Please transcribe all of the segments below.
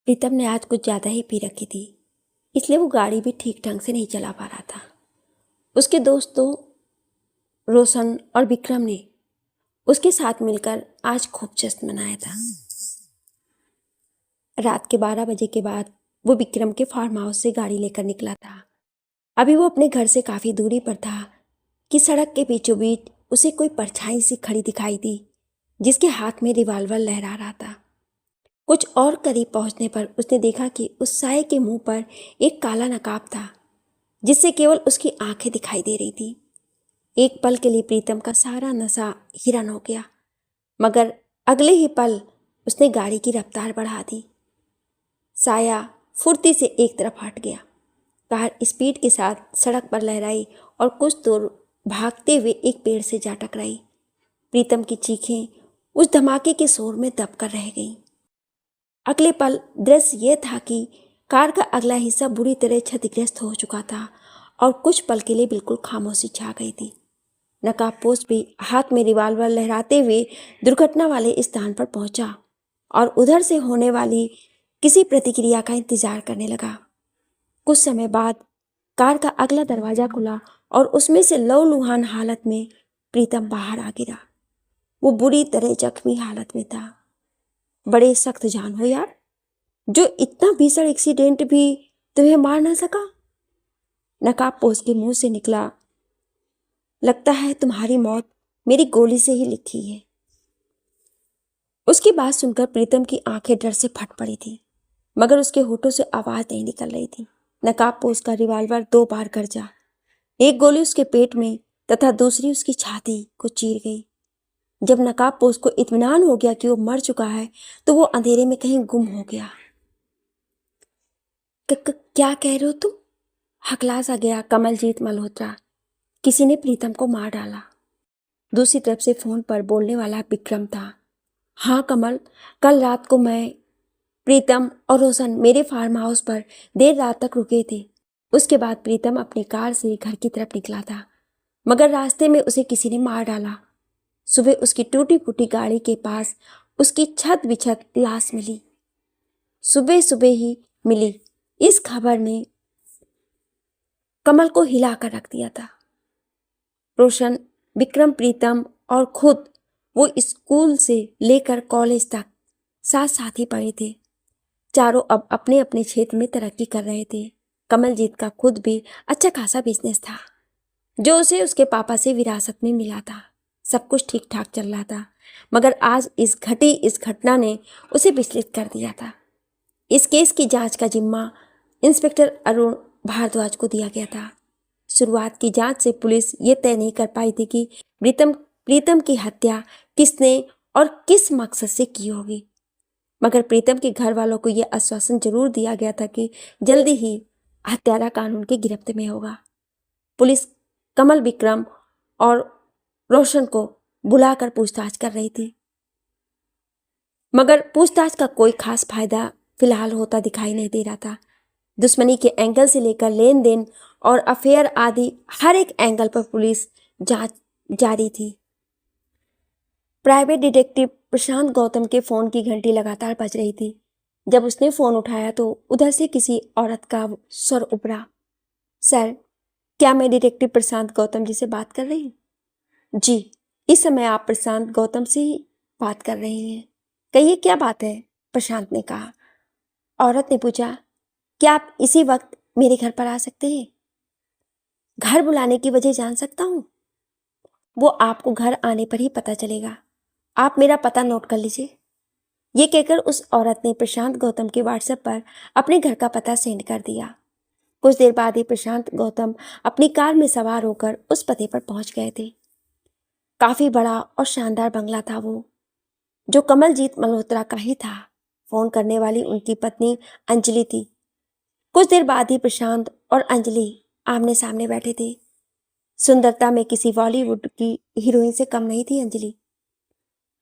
प्रीतम ने आज कुछ ज़्यादा ही पी रखी थी, इसलिए वो गाड़ी भी ठीक ढंग से नहीं चला पा रहा था। उसके दोस्तों रोशन और विक्रम ने उसके साथ मिलकर आज खूब जश्न मनाया था। रात के 12 बजे के बाद वो विक्रम के फार्म हाउस से गाड़ी लेकर निकला था। अभी वो अपने घर से काफ़ी दूरी पर था कि सड़क के बीचों बीच उसे कोई परछाई सी खड़ी दिखाई दी, जिसके हाथ में रिवॉल्वर लहरा रहा था। कुछ और करीब पहुंचने पर उसने देखा कि उस साये के मुंह पर एक काला नकाब था, जिससे केवल उसकी आंखें दिखाई दे रही थी। एक पल के लिए प्रीतम का सारा नशा हिरन हो गया, मगर अगले ही पल उसने गाड़ी की रफ्तार बढ़ा दी। साया फुर्ती से एक तरफ हट गया। कार स्पीड के साथ सड़क पर लहराई और कुछ दूर भागते हुए एक पेड़ से जा टकराई। प्रीतम की चीखें उस धमाके के शोर में दबकर रह गईं। अगले पल दृश्य यह था कि कार का अगला हिस्सा बुरी तरह क्षतिग्रस्त हो चुका था और कुछ पल के लिए बिल्कुल खामोशी छा गई थी। नकाबपोश भी हाथ में रिवॉल्वर लहराते हुए दुर्घटना वाले स्थान पर पहुंचा और उधर से होने वाली किसी प्रतिक्रिया का इंतजार करने लगा। कुछ समय बाद कार का अगला दरवाजा खुला और उसमें से लहूलुहान हालत में प्रीतम बाहर आ गिरा। वो बुरी तरह जख्मी हालत में था। बड़े सख्त जान हो यार, जो इतना भीषण एक्सीडेंट भी तुम्हें मार ना सका। नकाबपोश के मुंह से निकला, लगता है तुम्हारी मौत मेरी गोली से ही लिखी है। उसकी बात सुनकर प्रीतम की आंखें डर से फट पड़ी थी, मगर उसके होठों से आवाज नहीं निकल रही थी। नकाबपोश का रिवॉल्वर 2 बार गरजा। एक गोली उसके पेट में तथा दूसरी उसकी छाती को चीर गई। जब नकाबपोश को इत्मीनान हो गया कि वो मर चुका है, तो वो अंधेरे में कहीं गुम हो गया। क्या कह रहे हो तुम? हकला सा गया कमलजीत मल्होत्रा। किसी ने प्रीतम को मार डाला। दूसरी तरफ से फोन पर बोलने वाला विक्रम था। हाँ कमल, कल रात को मैं, प्रीतम और रोशन मेरे फार्म हाउस पर देर रात तक रुके थे। उसके बाद प्रीतम अपनी कार से घर की तरफ निकला था, मगर रास्ते में उसे किसी ने मार डाला। सुबह उसकी टूटी फूटी गाड़ी के पास उसकी छत बिछत लाश मिली। सुबह सुबह ही मिली। इस खबर ने कमल को हिलाकर रख दिया था। रोशन, विक्रम, प्रीतम और खुद वो स्कूल से लेकर कॉलेज तक साथ साथ ही पढ़े थे। चारों अब अपने अपने क्षेत्र में तरक्की कर रहे थे। कमलजीत का खुद भी अच्छा खासा बिजनेस था, जो उसे उसके पापा से विरासत में मिला था। सब कुछ ठीक ठाक चल रहा था, मगर आज इस घटना ने उसे विचलित कर दिया था। इस केस की जांच का जिम्मा इंस्पेक्टर अरुण भारद्वाज को दिया गया था। शुरुआत की जांच से पुलिस ये तय नहीं कर पाई थी कि प्रीतम की हत्या किसने और किस मकसद से की होगी, मगर प्रीतम के घर वालों को यह आश्वासन जरूर दिया गया था कि जल्दी ही हत्यारा कानून की गिरफ्त में होगा। पुलिस कमल, विक्रम और रोशन को बुलाकर पूछताछ कर रही थी, मगर पूछताछ का कोई खास फायदा फिलहाल होता दिखाई नहीं दे रहा था। दुश्मनी के एंगल से लेकर लेन देन और अफेयर आदि हर एक एंगल पर पुलिस जांच जारी थी। प्राइवेट डिटेक्टिव प्रशांत गौतम के फोन की घंटी लगातार बज रही थी। जब उसने फोन उठाया तो उधर से किसी औरत का स्वर उभरा। सर, क्या मैं डिटेक्टिव प्रशांत गौतम जी से बात कर रही हूँ? जी, इस समय आप प्रशांत गौतम से ही बात कर रही हैं। कहिए, क्या बात है? प्रशांत ने कहा। औरत ने पूछा, क्या आप इसी वक्त मेरे घर पर आ सकते हैं? घर बुलाने की वजह जान सकता हूँ? वो आपको घर आने पर ही पता चलेगा। आप मेरा पता नोट कर लीजिए। ये कहकर उस औरत ने प्रशांत गौतम के व्हाट्सएप पर अपने घर का पता सेंड कर दिया। कुछ देर बाद ही प्रशांत गौतम अपनी कार में सवार होकर उस पते पर पहुंच गए थे। काफी बड़ा और शानदार बंगला था वो, जो कमलजीत मल्होत्रा का ही था। फोन करने वाली उनकी पत्नी अंजलि थी। कुछ देर बाद ही प्रशांत और अंजलि आमने सामने बैठे थे। सुंदरता में किसी बॉलीवुड की हीरोइन से कम नहीं थी अंजलि।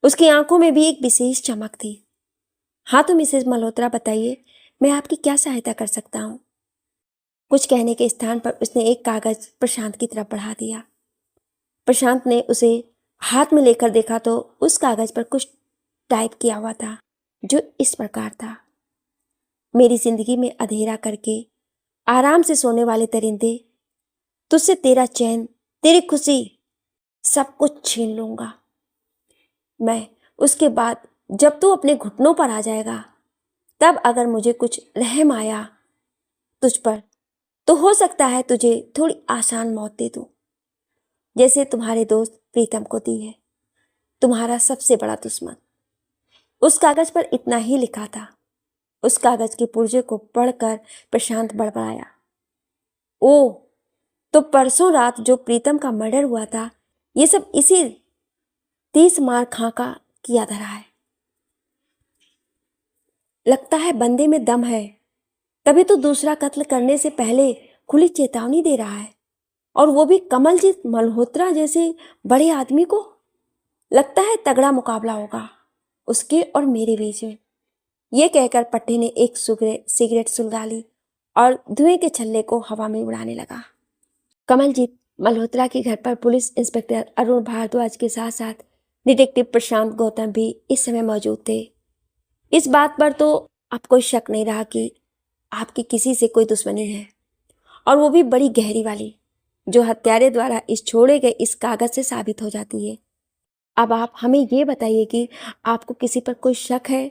उसकी आंखों में भी एक विशेष चमक थी। हाँ तो मिसेज मल्होत्रा, बताइए, मैं आपकी क्या सहायता कर सकता हूँ? कुछ कहने के स्थान पर उसने एक कागज प्रशांत की तरफ बढ़ा दिया। प्रशांत ने उसे हाथ में लेकर देखा तो उस कागज पर कुछ टाइप किया हुआ था, जो इस प्रकार था। मेरी जिंदगी में अंधेरा करके आराम से सोने वाले दरिंदे, तुझसे तेरा चैन, तेरी खुशी सब कुछ छीन लूंगा। मैं उसके बाद जब तू अपने घुटनों पर आ जाएगा, तब अगर मुझे कुछ रहम आया तुझ पर, तो हो सकता है तुझे थोड़ी आसान मौत दे दूं, जैसे तुम्हारे दोस्त प्रीतम को दी है, तुम्हारा सबसे बड़ा दुश्मन। उस कागज पर इतना ही लिखा था। उस कागज के पुर्जे को पढ़कर प्रशांत बड़बड़ाया। ओ, तो परसों रात जो प्रीतम का मर्डर हुआ था, ये सब इसी 30 मार खां का किया धरा है। लगता है बंदे में दम है, तभी तो दूसरा कत्ल करने से पहले खुली चेतावनी दे रहा है, और वो भी कमलजीत मल्होत्रा जैसे बड़े आदमी को। लगता है तगड़ा मुकाबला होगा उसके और मेरे बीच में। ये कहकर पट्टे ने एक सिगरेट सुलगा ली और धुएं के छल्ले को हवा में उड़ाने लगा। कमलजीत मल्होत्रा के घर पर पुलिस इंस्पेक्टर अरुण भारद्वाज के साथ साथ डिटेक्टिव प्रशांत गौतम भी इस समय मौजूद थे। इस बात पर तो अब कोई शक नहीं रहा कि आपकी किसी से कोई दुश्मनी है, और वो भी बड़ी गहरी वाली, जो हत्यारे द्वारा इस छोड़े गए इस कागज से साबित हो जाती है। अब आप हमें ये बताइए कि आपको किसी पर कोई शक है,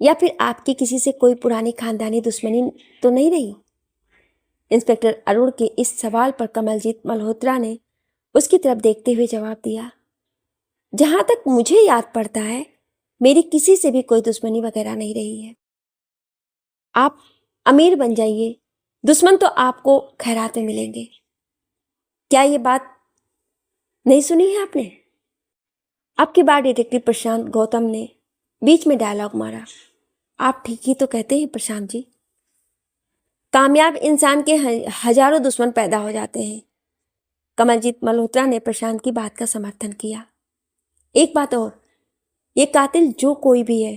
या फिर आपकी किसी से कोई पुरानी खानदानी दुश्मनी तो नहीं रही? इंस्पेक्टर अरुण के इस सवाल पर कमलजीत मल्होत्रा ने उसकी तरफ देखते हुए जवाब दिया, जहां तक मुझे याद पड़ता है, मेरी किसी से भी कोई दुश्मनी वगैरह नहीं रही है। आप अमीर बन जाइए, दुश्मन तो आपको खैरात में मिलेंगे। क्या ये बात नहीं सुनी है आपने? आपकी बात डिटेक्टिव प्रशांत गौतम ने बीच में डायलॉग मारा। आप ठीक ही तो कहते हैं प्रशांत जी, कामयाब इंसान के हजारों दुश्मन पैदा हो जाते हैं। कमलजीत मल्होत्रा ने प्रशांत की बात का समर्थन किया। एक बात और, ये कातिल जो कोई भी है,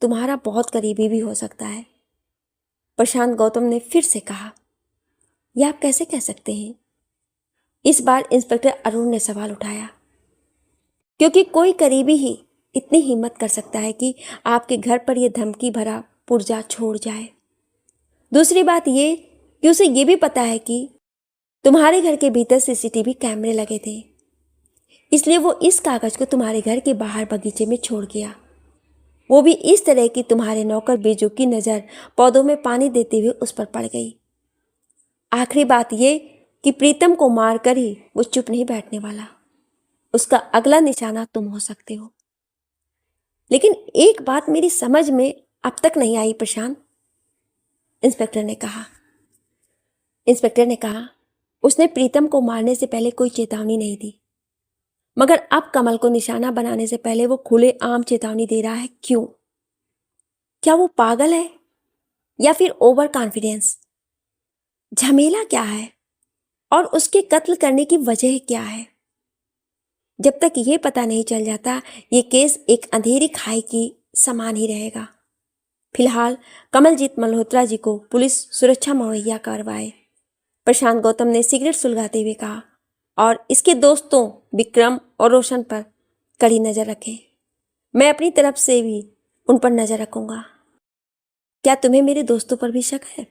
तुम्हारा बहुत करीबी भी हो सकता है। प्रशांत गौतम ने फिर से कहा। यह आप कैसे कह सकते हैं? इस बार इंस्पेक्टर अरुण ने सवाल उठाया। क्योंकि कोई करीबी ही इतनी हिम्मत कर सकता है कि आपके घर पर यह धमकी भरा पुर्जा छोड़ जाए। दूसरी बात ये कि उसे ये भी पता है कि तुम्हारे घर के भीतर सीसीटीवी कैमरे लगे थे, इसलिए वो इस कागज को तुम्हारे घर के बाहर बगीचे में छोड़ गया, वो भी इस तरह कि तुम्हारे नौकर बेजू की नज़र पौधों में पानी देते हुए उस पर पड़ गई। आखिरी बात ये कि प्रीतम को मारकर ही वो चुप नहीं बैठने वाला, उसका अगला निशाना तुम हो सकते हो। लेकिन एक बात मेरी समझ में अब तक नहीं आई प्रशांत, इंस्पेक्टर ने कहा, उसने प्रीतम को मारने से पहले कोई चेतावनी नहीं दी, मगर अब कमल को निशाना बनाने से पहले वो खुले आम चेतावनी दे रहा है। क्यों? क्या वो पागल है या फिर ओवर कॉन्फिडेंस? झमेला क्या है और उसके कत्ल करने की वजह क्या है? जब तक ये पता नहीं चल जाता, ये केस एक अंधेरी खाई की समान ही रहेगा। फिलहाल कमलजीत मल्होत्रा जी को पुलिस सुरक्षा मुहैया करवाए, प्रशांत गौतम ने सिगरेट सुलगाते हुए कहा, और इसके दोस्तों विक्रम और रोशन पर कड़ी नजर रखें। मैं अपनी तरफ से भी उन पर नजर रखूंगा। क्या तुम्हें मेरे दोस्तों पर भी शक है?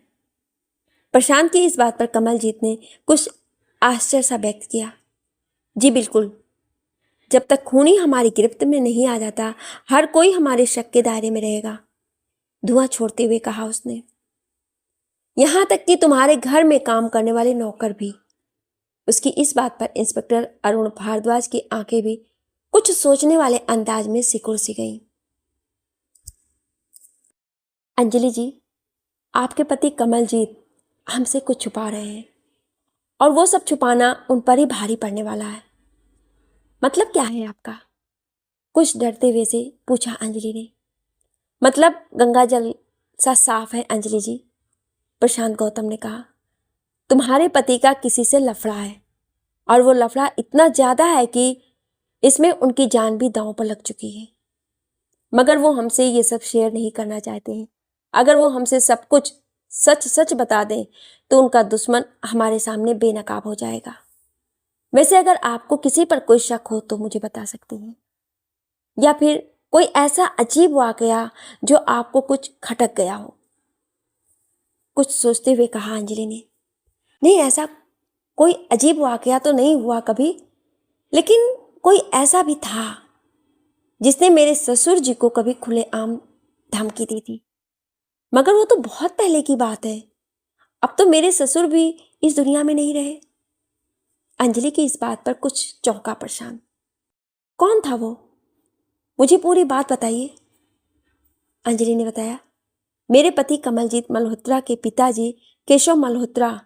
प्रशांत की इस बात पर कमलजीत ने कुछ आश्चर्य सा व्यक्त किया। जी बिल्कुल, जब तक खूनी हमारी गिरफ्त में नहीं आ जाता, हर कोई हमारे शक के दायरे में रहेगा, धुआं छोड़ते हुए कहा उसने। यहां तक कि तुम्हारे घर में काम करने वाले नौकर भी। उसकी इस बात पर इंस्पेक्टर अरुण भारद्वाज की आंखें भी कुछ सोचने वाले अंदाज में सिकुड़ सी गईं। अंजलि जी, आपके पति कमलजीत हमसे कुछ छुपा रहे हैं, और वो सब छुपाना उन पर ही भारी पड़ने वाला है। मतलब क्या है आपका? कुछ डरते हुए से पूछा अंजलि ने। मतलब गंगा जल सा साफ है अंजलि जी, प्रशांत गौतम ने कहा। तुम्हारे पति का किसी से लफड़ा है, और वो लफड़ा इतना ज्यादा है कि इसमें उनकी जान भी दांव पर लग चुकी है, मगर वो हमसे ये सब शेयर नहीं करना चाहते हैं। अगर वो हमसे सब कुछ सच सच बता दें तो उनका दुश्मन हमारे सामने बेनकाब हो जाएगा। वैसे अगर आपको किसी पर कोई शक हो तो मुझे बता सकती हैं, या फिर कोई ऐसा अजीब वाकया जो आपको कुछ खटक गया हो। कुछ सोचते हुए कहा अंजलि ने। नहीं, ऐसा कोई अजीब वाकया तो नहीं हुआ कभी, लेकिन कोई ऐसा भी था जिसने मेरे ससुर जी को कभी खुलेआम धमकी दी थी, मगर वो तो बहुत पहले की बात है। अब तो मेरे ससुर भी इस दुनिया में नहीं रहे। अंजलि की इस बात पर कुछ चौंका प्रशांत। कौन था वो? मुझे पूरी बात बताइए। अंजलि ने बताया, मेरे पति कमलजीत मल्होत्रा के पिताजी केशव मल्होत्रा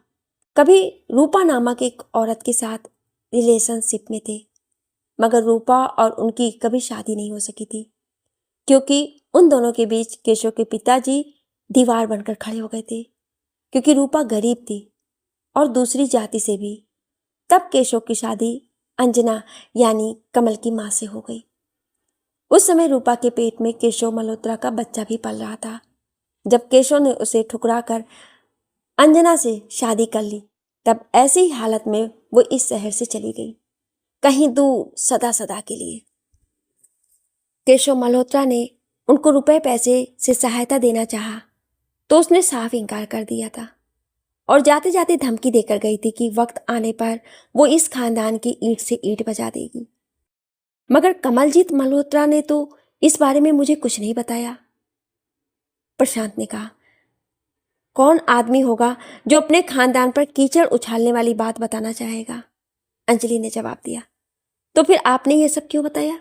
कभी रूपा नामक एक औरत के साथ रिलेशनशिप में थे, मगर रूपा और उनकी कभी शादी नहीं हो सकी थी, क्योंकि उन दोनों के बीच केशव के पिताजी दीवार बनकर खड़े हो गए थे, क्योंकि रूपा गरीब थी और दूसरी जाति से भी। तब केशव की शादी अंजना यानी कमल की मां से हो गई। उस समय रूपा के पेट में केशव मल्होत्रा का बच्चा भी पल रहा था। जब केशव ने उसे ठुकराकर अंजना से शादी कर ली, तब ऐसी ही हालत में वो इस शहर से चली गई, कहीं दूर सदा सदा के लिए। केशव मल्होत्रा ने उनको रुपए पैसे से सहायता देना चाहा तो उसने साफ इनकार कर दिया था और जाते जाते धमकी देकर गई थी कि वक्त आने पर वो इस खानदान की ईंट से ईंट बजा देगी। मगर कमलजीत मल्होत्रा ने तो इस बारे में मुझे कुछ नहीं बताया। प्रशांत ने कहा, कौन आदमी होगा जो अपने खानदान पर कीचड़ उछालने वाली बात बताना चाहेगा? अंजलि ने जवाब दिया। तो फिर आपने ये सब क्यों बताया?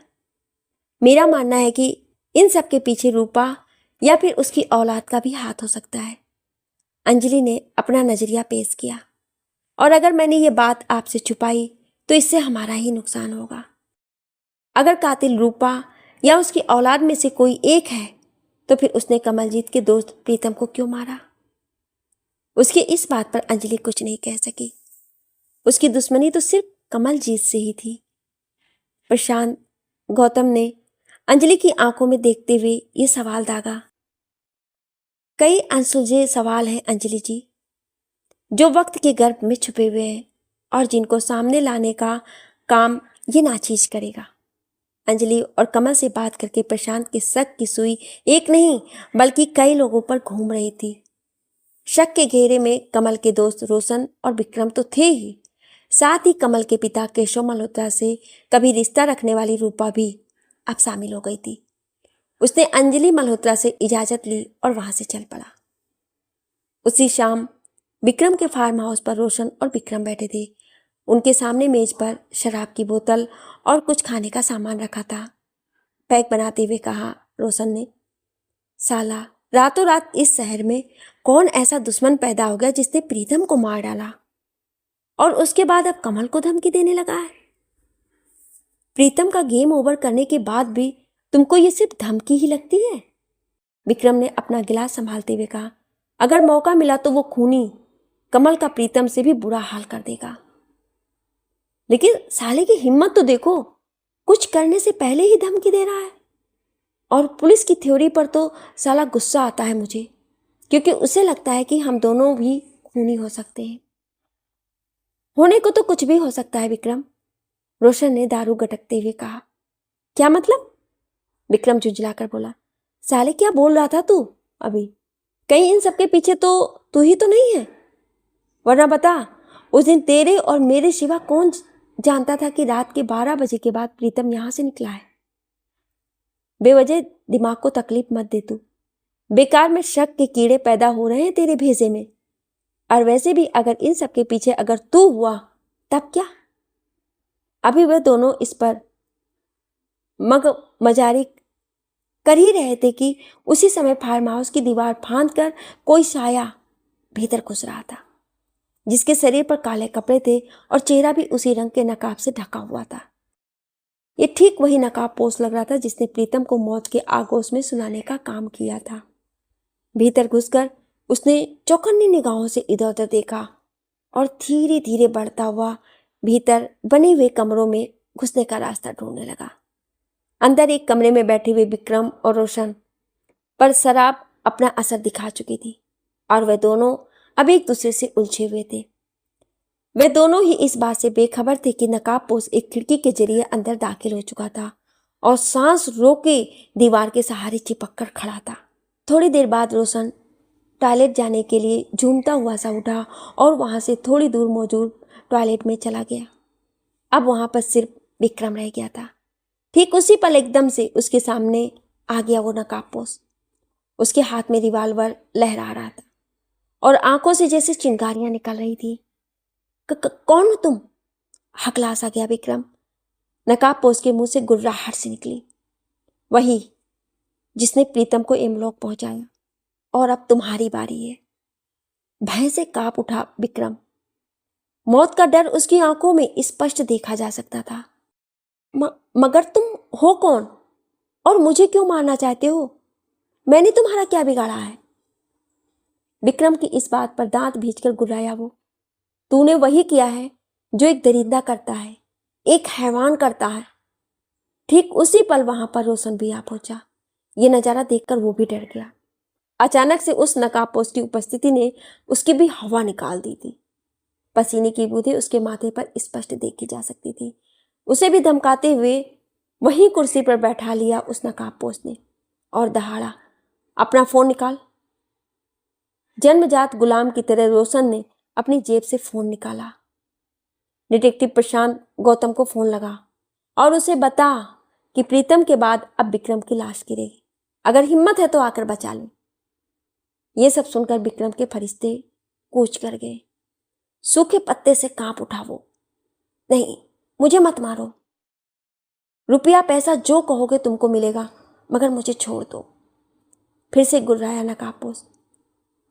मेरा मानना है कि इन सब के पीछे रूपा या फिर उसकी औलाद का भी हाथ हो सकता है। अंजलि ने अपना नजरिया पेश किया। और अगर मैंने ये बात आपसे छुपाई तो इससे हमारा ही नुकसान होगा। अगर कातिल रूपा या उसकी औलाद में से कोई एक है तो फिर उसने कमलजीत के दोस्त प्रीतम को क्यों मारा? उसकी इस बात पर अंजलि कुछ नहीं कह सकी। उसकी दुश्मनी तो सिर्फ कमलजीत से ही थी। प्रशांत, गौतम ने अंजलि की आंखों में देखते हुए ये सवाल दागा। कई अनसुलझे सवाल हैं अंजलि जी, जो वक्त के गर्भ में छुपे हुए हैं और जिनको सामने लाने का काम ये नाचीज करेगा। अंजलि और कमल से बात करके प्रशांत के शक की सुई एक नहीं बल्कि कई लोगों पर घूम रही थी। शक के घेरे में कमल के दोस्त रोशन और विक्रम तो थे ही, साथ ही कमल के पिता केशव मल्होत्रा से कभी रिश्ता रखने वाली रूपा भी अब शामिल हो गई थी। उसने अंजलि मल्होत्रा से इजाजत ली और वहां से चल पड़ा। उसी शाम विक्रम के फार्म हाउस पर रोशन और विक्रम बैठे थे। उनके सामने मेज पर शराब की बोतल और कुछ खाने का सामान रखा था। पैक बनाते हुए कहा रोशन ने, साला, रातों रात इस शहर में कौन ऐसा दुश्मन पैदा हो गया जिसने प्रीतम को मार डाला और उसके बाद अब कमल को धमकी देने लगा है? प्रीतम का गेम ओवर करने के बाद भी तुमको ये सिर्फ धमकी ही लगती है? विक्रम ने अपना गिलास संभालते हुए कहा, अगर मौका मिला तो वो खूनी कमल का प्रीतम से भी बुरा हाल कर देगा। लेकिन साले की हिम्मत तो देखो, कुछ करने से पहले ही धमकी दे रहा है। और पुलिस की थ्योरी पर तो साला गुस्सा आता है मुझे, क्योंकि उसे लगता है कि हम दोनों भी खूनी हो सकते हैं। होने को तो कुछ भी हो सकता है विक्रम, रोशन ने दारू गटकते हुए कहा। क्या मतलब? विक्रम झुंझलाकर बोला, साले क्या बोल रहा था तू अभी? कहीं इन सबके पीछे तो तू ही तो नहीं है? वरना बता, उस दिन तेरे और मेरे सिवा कौन जानता था कि रात के 12 बजे के बाद प्रीतम यहां से निकला है? बेवजह दिमाग को तकलीफ मत दे तू। बेकार में शक के कीड़े पैदा हो रहे हैं तेरे भेजे में। और वैसे भी अगर इन सब के पीछे अगर तू हुआ तब क्या? अभी वह दोनों इस पर मजारी कर ही रहे थे कि उसी समय फार्म हाउस की दीवार फांद कर कोई साया भीतर घुस रहा था, जिसके शरीर पर काले कपड़े थे और चेहरा भी उसी रंग के नकाब से ढका हुआ था। ये ठीक वही नकाब पोष लग रहा था जिसने प्रीतम को मौत के आगोश में सुनाने का काम किया था। भीतर घुसकर उसने चौकन्नी निगाहों से इधर उधर देखा और धीरे धीरे बढ़ता हुआ भीतर बने हुए कमरों में घुसने का रास्ता ढूंढने लगा। अंदर एक कमरे में बैठे हुए विक्रम और रोशन पर शराब अपना असर दिखा चुकी थी और वे दोनों अब एक दूसरे से उलझे हुए थे। वे दोनों ही इस बात से बेखबर थे कि नकाबपोश एक खिड़की के जरिए अंदर दाखिल हो चुका था और सांस रोके दीवार के सहारे चिपक कर खड़ा था। थोड़ी देर बाद रोशन टॉयलेट जाने के लिए झूमता हुआ सा उठा और वहाँ से थोड़ी दूर मौजूद टॉयलेट में चला गया। अब वहाँ पर सिर्फ विक्रम रह गया था। ठीक उसी पल एकदम से उसके सामने आ गया वो नकाबपोश। उसके हाथ में रिवॉल्वर लहरा रहा था और आंखों से जैसे चिंगारियां निकल रही थी। कौन हो तुम? हकला सा गया विक्रम। नकाबपोश के मुंह से गुर्राहट से निकली, वही जिसने प्रीतम को एमलोक पहुंचाया, और अब तुम्हारी बारी है। भय से कांप उठा विक्रम। मौत का डर उसकी आंखों में स्पष्ट देखा जा सकता था। मगर तुम हो कौन और मुझे क्यों मारना चाहते हो? मैंने तुम्हारा क्या बिगाड़ा है? विक्रम की इस बात पर दांत भींचकर गुर्राया वो। तूने वही किया है जो एक दरिंदा करता है, एक हैवान करता है। ठीक उसी पल वहां पर रोशन भी आ पहुंचा। ये नजारा देखकर वो भी डर गया। अचानक से उस नकाबपोश की उपस्थिति ने उसकी भी हवा निकाल दी थी। पसीने की बूंदें उसके माथे पर स्पष्ट देखी जा सकती थी। उसे भी धमकाते हुए वहीं कुर्सी पर बैठा लिया उस नकाबपोश ने और दहाड़ा, अपना फोन निकाल। जन्मजात गुलाम की तरह रोशन ने अपनी जेब से फोन निकाला। डिटेक्टिव प्रशांत गौतम को फोन लगा और उसे बता कि प्रीतम के बाद अब विक्रम की लाश गिरेगी। अगर हिम्मत है तो आकर बचा ले। ये सब सुनकर विक्रम के फरिश्ते कूच कर गए। सूखे पत्ते से कांप उठा वो। नहीं, मुझे मत मारो। रुपया पैसा जो कहोगे तुमको मिलेगा, मगर मुझे छोड़ दो। फिर से गुर्राया नकाबपोश।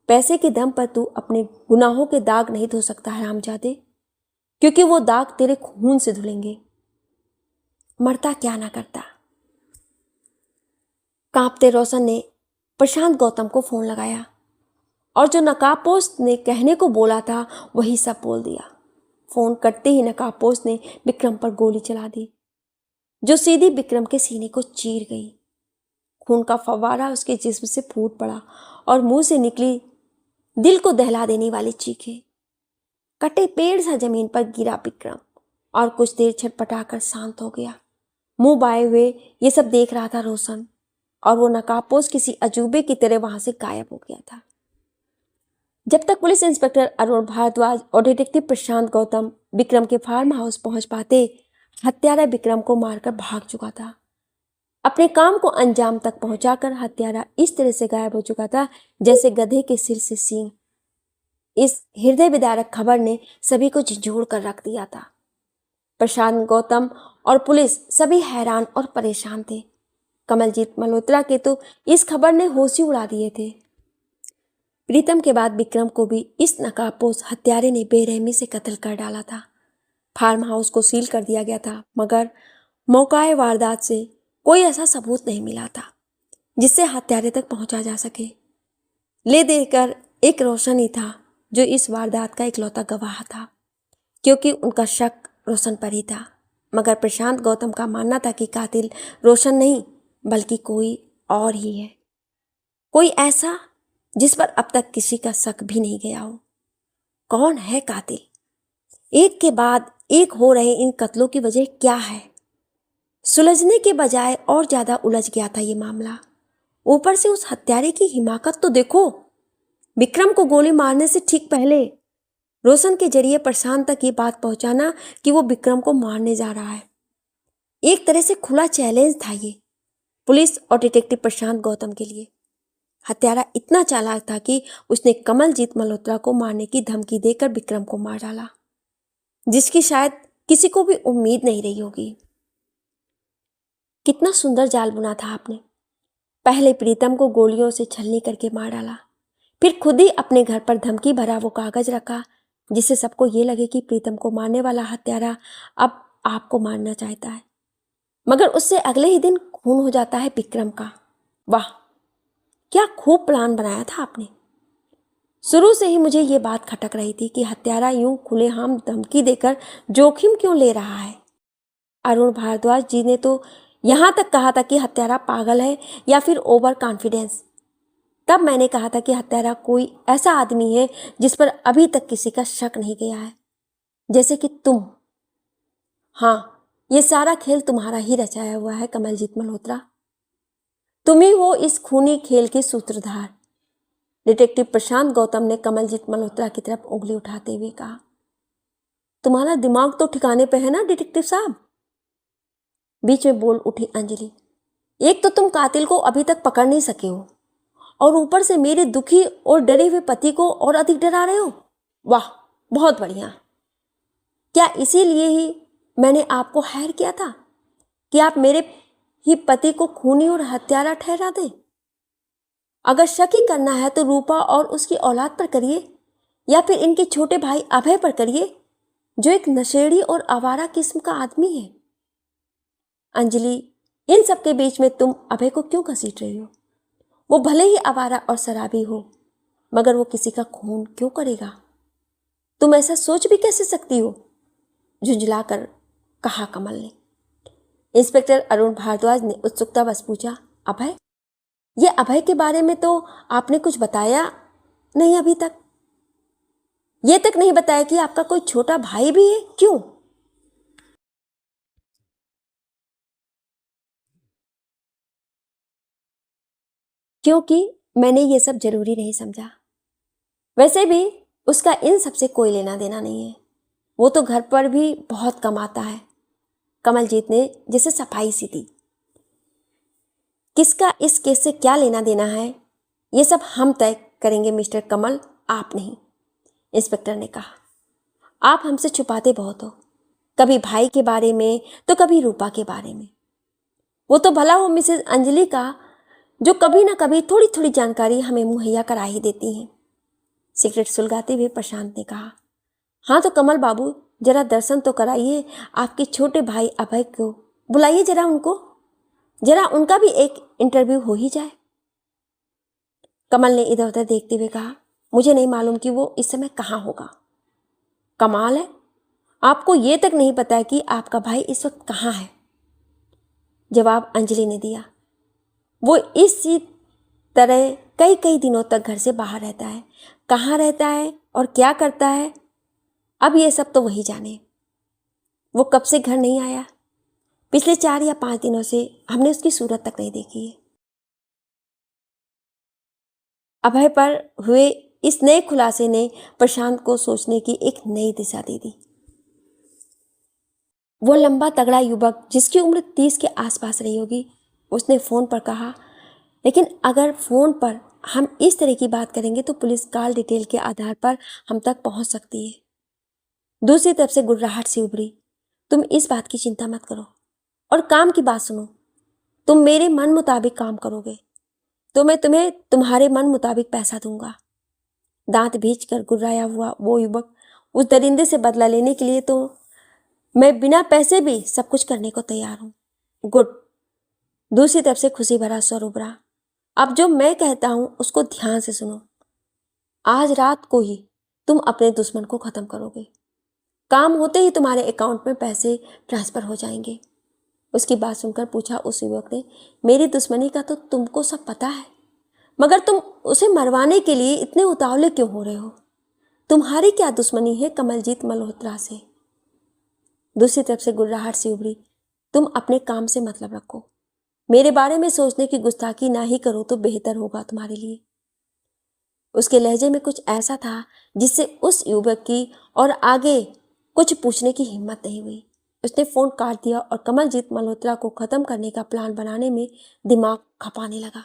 पैसे के दम पर तू अपने गुनाहों के दाग नहीं धो सकता हरामजादे, क्योंकि वो दाग तेरे खून से धुलेंगे। मरता क्या ना करता। कांपते रोशन ने प्रशांत गौतम को फोन लगाया और जो नकाबपोश ने कहने को बोला था वही सब बोल दिया। फोन कटते ही नकाबपोश ने विक्रम पर गोली चला दी, जो सीधी विक्रम के सीने को चीर गई। खून का फव्वारा उसके जिस्म से फूट पड़ा और मुंह से निकली दिल को दहला देने वाली चीखें। कटे पेड़ सा जमीन पर गिरा विक्रम और कुछ देर छटपटाकर शांत हो गया। मुंह बाए हुए ये सब देख रहा था रोशन, और वो नकाबपोश किसी अजूबे की तरह वहां से गायब हो गया था। जब तक पुलिस इंस्पेक्टर अरुण भारद्वाज और डिटेक्टिव प्रशांत गौतम विक्रम के फार्म हाउस पहुंच पाते, हत्यारा विक्रम को मारकर भाग चुका था। अपने काम को अंजाम तक पहुंचाकर हत्यारा इस तरह से गायब हो चुका था जैसे गधे के सिर से सींग। इस हृदय विदारक खबर ने सभी को झंझोड़ कर रख दिया था। प्रशांत गौतम और पुलिस सभी हैरान और परेशान थे। कमलजीत मल्होत्रा के तो इस खबर ने होश ही उड़ा दिए थे। प्रीतम के बाद विक्रम को भी इस नकाबपोश हत्यारे ने बेरहमी से कत्ल कर डाला था। फार्म हाउस को सील कर दिया गया था, मगर मौकाए वारदात से कोई ऐसा सबूत नहीं मिला था जिससे हत्यारे तक पहुंचा जा सके। ले देकर एक रोशन ही था जो इस वारदात का इकलौता गवाह था, क्योंकि उनका शक रोशन पर ही था। मगर प्रशांत गौतम का मानना था कि कातिल रोशन नहीं बल्कि कोई और ही है, कोई ऐसा जिस पर अब तक किसी का शक भी नहीं गया हो। कौन है कातिल? एक के बाद एक हो रहे इन कत्लों की वजह क्या है? सुलझने के बजाय और ज्यादा उलझ गया था ये मामला। ऊपर से उस हत्यारे की हिमाकत तो देखो। विक्रम को गोली मारने से ठीक पहले रोशन के जरिए प्रशांत तक ये बात पहुंचाना कि वो विक्रम को मारने जा रहा है। एक तरह से खुला चैलेंज था ये पुलिस और डिटेक्टिव प्रशांत गौतम के लिए। हत्यारा इतना चालाक था कि उसने कमलजीत मल्होत्रा को मारने की धमकी देकर विक्रम को मार डाला, जिसकी शायद किसी को भी उम्मीद नहीं रही होगी। कितना सुंदर जाल बुना था आपने। पहले प्रीतम को गोलियों से छलनी करके मार डाला, फिर खुद ही अपने घर पर धमकी भरा वो कागज रखा जिससे सबको ये लगे कि प्रीतम को मारने वाला हत्यारा अब आपको मारना चाहता है, मगर उससे अगले ही दिन खून हो जाता है विक्रम का। वाह, क्या खूब प्लान बनाया था आपने। शुरू से ही मुझे ये बात खटक रही थी कि हत्यारा यूं खुलेआम धमकी देकर जोखिम क्यों ले रहा है। अरुण भारद्वाज जी ने तो यहां तक कहा था कि हत्यारा पागल है या फिर ओवर कॉन्फिडेंस। तब मैंने कहा था कि हत्यारा कोई ऐसा आदमी है जिस पर अभी तक किसी का शक नहीं गया है, जैसे कि तुम। हाँ, ये सारा खेल तुम्हारा ही रचाया हुआ है कमलजीत मल्होत्रा। तुम ही हो इस खूनी खेल के सूत्रधार। डिटेक्टिव प्रशांत गौतम ने कमलजीत मल्होत्रा की तरफ उंगली उठाते हुए कहा। तुम्हारा दिमाग तो ठिकाने पे है ना डिटेक्टिव साहब? बीच में बोल उठी अंजलि। एक तो तुम कातिल को अभी तक पकड़ नहीं सके हो और ऊपर से मेरे दुखी और डरे हुए पति को और अधिक डरा रहे हो। वाह, बहुत बढ़िया। क्या इसीलिए ही मैंने आपको हायर किया था कि आप मेरे ही पति को खूनी और हत्यारा ठहरा दें? अगर शक ही करना है तो रूपा और उसकी औलाद पर करिए, या फिर इनके छोटे भाई अभय पर करिए, जो एक नशेड़ी और आवारा किस्म का आदमी है। अंजलि, इन सब के बीच में तुम अभय को क्यों घसीट रही हो? वो भले ही आवारा और शराबी हो, मगर वो किसी का खून क्यों करेगा? तुम ऐसा सोच भी कैसे सकती हो? झुंझलाकर कहा कमल ने। इंस्पेक्टर अरुण भारद्वाज ने उत्सुकतावश पूछा, अभय? ये अभय के बारे में तो आपने कुछ बताया नहीं अभी तक। ये तक नहीं बताया कि आपका कोई छोटा भाई भी है। क्यों? क्योंकि मैंने ये सब जरूरी नहीं समझा। वैसे भी उसका इन सब से कोई लेना देना नहीं है। वो तो घर पर भी बहुत कमाता है। कमलजीत ने जैसे सफाई सी दी। किसका इस केस से क्या लेना देना है, ये सब हम तय करेंगे मिस्टर कमल, आप नहीं। इंस्पेक्टर ने कहा, आप हमसे छुपाते बहुत हो, कभी भाई के बारे में तो कभी रूपा के बारे में। वो तो भला हो मिसेज अंजलि का, जो कभी ना कभी थोड़ी थोड़ी जानकारी हमें मुहैया करा ही देती हैं। सिगरेट सुलगाते हुए प्रशांत ने कहा, हाँ तो कमल बाबू, जरा दर्शन तो कराइए आपके छोटे भाई अभय को। बुलाइए जरा उनको, जरा उनका भी एक इंटरव्यू हो ही जाए। कमल ने इधर उधर देखते हुए कहा, मुझे नहीं मालूम कि वो इस समय कहाँ होगा। कमाल है, आपको ये तक नहीं पता है कि आपका भाई इस वक्त कहाँ है। जवाब अंजलि ने दिया, वो इसी तरह कई कई दिनों तक घर से बाहर रहता है। कहाँ रहता है और क्या करता है, अब ये सब तो वही जाने। वो कब से घर नहीं आया, पिछले 4 या 5 दिनों से हमने उसकी सूरत तक नहीं देखी है। अभय पर हुए इस नए खुलासे ने प्रशांत को सोचने की एक नई दिशा दे दी। वो लंबा तगड़ा युवक जिसकी उम्र 30 के आसपास रही होगी, उसने फोन पर कहा, लेकिन अगर फोन पर हम इस तरह की बात करेंगे तो पुलिस कॉल डिटेल के आधार पर हम तक पहुंच सकती है। दूसरी तरफ से गुर्राहट सी उभरी, तुम इस बात की चिंता मत करो और काम की बात सुनो। तुम मेरे मन मुताबिक काम करोगे तो मैं तुम्हें तुम्हारे मन मुताबिक पैसा दूंगा। दांत भींच कर गुर्राया हुआ वो युवक उस दरिंदे से बदला लेने के लिए, तो मैं बिना पैसे भी सब कुछ करने को तैयार हूं। गुड। दूसरी तरफ से खुशी भरा स्वर उभरा, अब जो मैं कहता हूं उसको ध्यान से सुनो। आज रात को ही तुम अपने दुश्मन को खत्म करोगे। काम होते ही तुम्हारे अकाउंट में पैसे ट्रांसफर हो जाएंगे। उसकी बात सुनकर पूछा उस युवक ने, मेरी दुश्मनी का तो तुमको सब पता है, मगर तुम उसे मरवाने के लिए इतने उतावले क्यों हो रहे हो? तुम्हारी क्या दुश्मनी है कमलजीत मल्होत्रा से? दूसरी तरफ से गुर्राहट सी उभरी, तुम अपने काम से मतलब रखो। मेरे बारे में सोचने की गुस्ताखी ना ही करो तो बेहतर होगा तुम्हारे लिए। उसके लहजे में कुछ ऐसा था जिससे उस युवक की और आगे कुछ पूछने की हिम्मत नहीं हुई। उसने फोन काट दिया और कमलजीत मल्होत्रा को खत्म करने का प्लान बनाने में दिमाग खपाने लगा।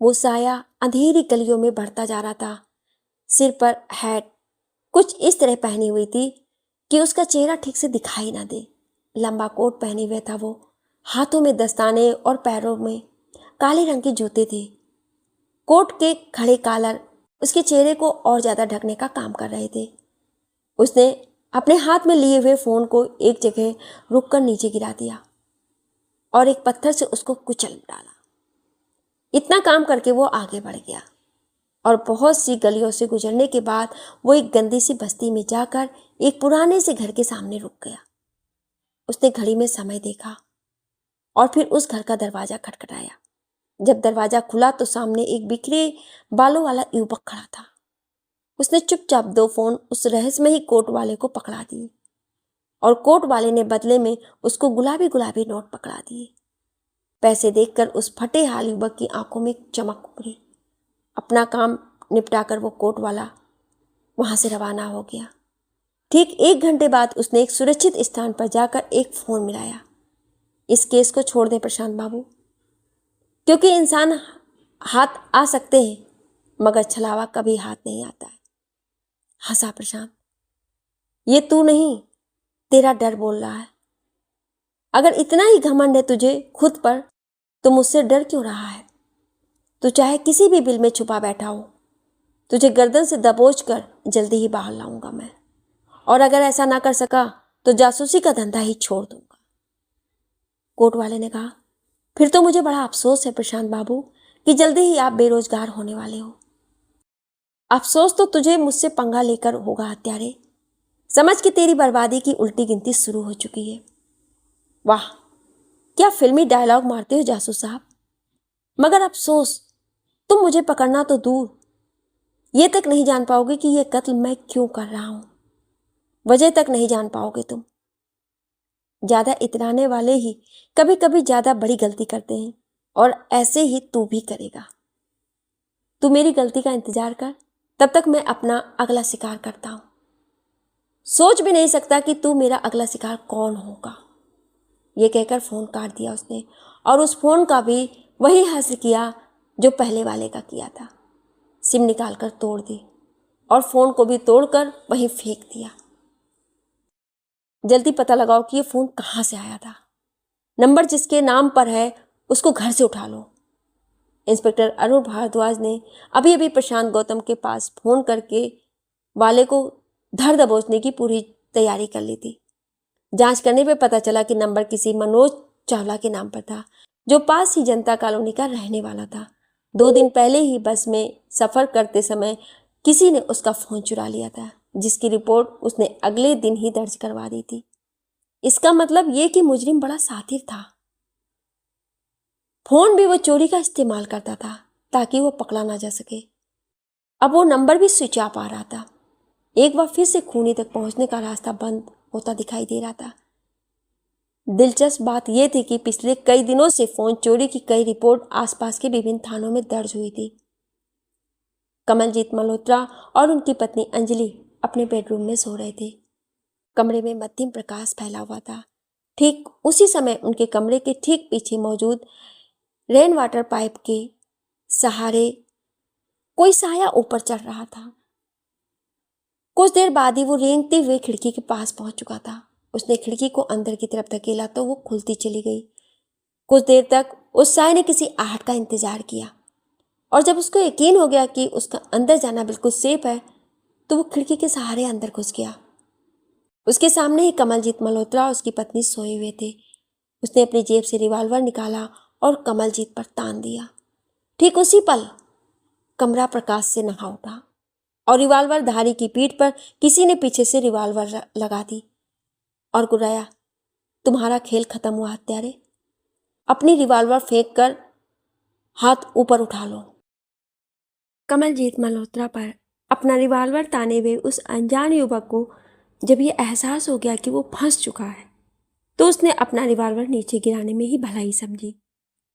वो साया अंधेरी गलियों में बढ़ता जा रहा था। सिर पर हैट कुछ इस तरह पहनी हुई थी कि उसका चेहरा ठीक से दिखाई ना दे। लंबा कोट पहने हुए था वो, हाथों में दस्ताने और पैरों में काले रंग के जूते थे। कोट के खड़े कॉलर उसके चेहरे को और ज्यादा ढकने का काम कर रहे थे। उसने अपने हाथ में लिए हुए फोन को एक जगह रुककर नीचे गिरा दिया और एक पत्थर से उसको कुचल डाला। इतना काम करके वो आगे बढ़ गया और बहुत सी गलियों से गुजरने के बाद वो एक गंदी सी बस्ती में जाकर एक पुराने से घर के सामने रुक गया। उसने घड़ी में समय देखा और फिर उस घर का दरवाजा खटखटाया। जब दरवाजा खुला तो सामने एक बिखरे बालों वाला युवक खड़ा था। उसने चुपचाप 2 फोन उस रहस्यमयी कोट वाले को पकड़ा दिए और कोट वाले ने बदले में उसको गुलाबी गुलाबी नोट पकड़ा दिए। पैसे देखकर उस फटे हाल युवक की आंखों में चमक उभरी। अब अपना काम निपटाकर वो कोर्ट वाला वहाँ से रवाना हो गया। ठीक 1 घंटे बाद उसने एक सुरक्षित स्थान पर जाकर एक फ़ोन मिलाया। इस केस को छोड़ दें प्रशांत बाबू, क्योंकि इंसान हाथ आ सकते हैं मगर छलावा कभी हाथ नहीं आता है। हंसा प्रशांत। ये तू नहीं, तेरा डर बोल रहा है। अगर इतना ही घमंड है तुझे खुद पर तो मुझसे डर क्यों रहा है? तू चाहे किसी भी बिल में छुपा बैठा हो, तुझे गर्दन से दबोच कर जल्दी ही बाहर लाऊंगा मैं। और अगर ऐसा ना कर सका तो जासूसी का धंधा ही छोड़ दूंगा। कोर्ट वाले ने कहा, फिर तो मुझे बड़ा अफसोस है प्रशांत बाबू कि जल्दी ही आप बेरोजगार होने वाले हो। अफसोस तो तुझे मुझसे पंगा लेकर होगा हत्यारे। समझ कि तेरी बर्बादी की उल्टी गिनती शुरू हो चुकी है। वाह, क्या फिल्मी डायलॉग मारते हो जासूस साहब। मगर अफसोस, तुम मुझे पकड़ना तो दूर, ये तक नहीं जान पाओगे कि यह कत्ल मैं क्यों कर रहा हूं। वजह तक नहीं जान पाओगे तुम। ज्यादा इतराने वाले ही कभी कभी ज्यादा बड़ी गलती करते हैं, और ऐसे ही तू भी करेगा। तू मेरी गलती का इंतजार कर, तब तक मैं अपना अगला शिकार करता हूं। सोच भी नहीं सकता कि तू मेरा अगला शिकार कौन होगा। ये कहकर फोन काट दिया उसने, और उस फोन का भी वही हश्र किया जो पहले वाले का किया था। सिम निकालकर तोड़ दी और फोन को भी तोड़कर वहीं फेंक दिया। जल्दी पता लगाओ कि ये फोन कहां से आया था। नंबर जिसके नाम पर है उसको घर से उठा लो। इंस्पेक्टर अरुण भारद्वाज ने अभी अभी प्रशांत गौतम के पास फोन करके वाले को धर दबोचने की पूरी तैयारी कर ली थी। जांच करने पे पता चला कि नंबर किसी मनोज चावला के नाम पर था, जो पास ही जनता कॉलोनी का रहने वाला था। 2 दिन पहले ही बस में सफर करते समय किसी ने उसका फोन चुरा लिया था, जिसकी रिपोर्ट उसने अगले दिन ही दर्ज करवा दी थी। इसका मतलब ये कि मुजरिम बड़ा शातिर था। फोन भी वो चोरी का इस्तेमाल करता था ताकि वो पकड़ा ना जा सके। अब वो नंबर भी स्विच ऑफ आ रहा था। एक बार फिर से खूनी तक पहुंचने का रास्ता बंद होता दिखाई दे रहा था। दिलचस्प बात यह थी कि पिछले कई दिनों से फोन चोरी की कई रिपोर्ट आसपास के विभिन्न थानों में दर्ज हुई थी। कमलजीत मल्होत्रा और उनकी पत्नी अंजलि अपने बेडरूम में सो रहे थे। कमरे में मध्यम प्रकाश फैला हुआ था। ठीक उसी समय उनके कमरे के ठीक पीछे मौजूद रेन वाटर पाइप के सहारे कोई साया ऊपर चढ़ रहा था। कुछ देर बाद ही वो रेंगते हुए खिड़की के पास पहुंच चुका था। उसने खिड़की को अंदर की तरफ धकेला तो वो खुलती चली गई। कुछ देर तक उस साए ने किसी आहट का इंतजार किया, और जब उसको यकीन हो गया कि उसका अंदर जाना बिल्कुल सेफ है तो वो खिड़की के सहारे अंदर घुस गया। उसके सामने ही कमलजीत मल्होत्रा और उसकी पत्नी सोए हुए थे। उसने अपनी जेब से रिवॉल्वर निकाला और कमलजीत पर तान दिया। ठीक उसी पल कमरा प्रकाश से नहा उठा और रिवॉल्वर धारी की पीठ पर किसी ने पीछे से रिवॉल्वर लगा दी और गुर्राया, तुम्हारा खेल खत्म हुआ हत्यारे। अपनी रिवॉल्वर फेंक कर हाथ ऊपर उठा लो। कमलजीत मल्होत्रा पर अपना रिवॉल्वर ताने हुए उस अनजान युवक को जब यह एहसास हो गया कि वो फंस चुका है तो उसने अपना रिवॉल्वर नीचे गिराने में ही भलाई समझी।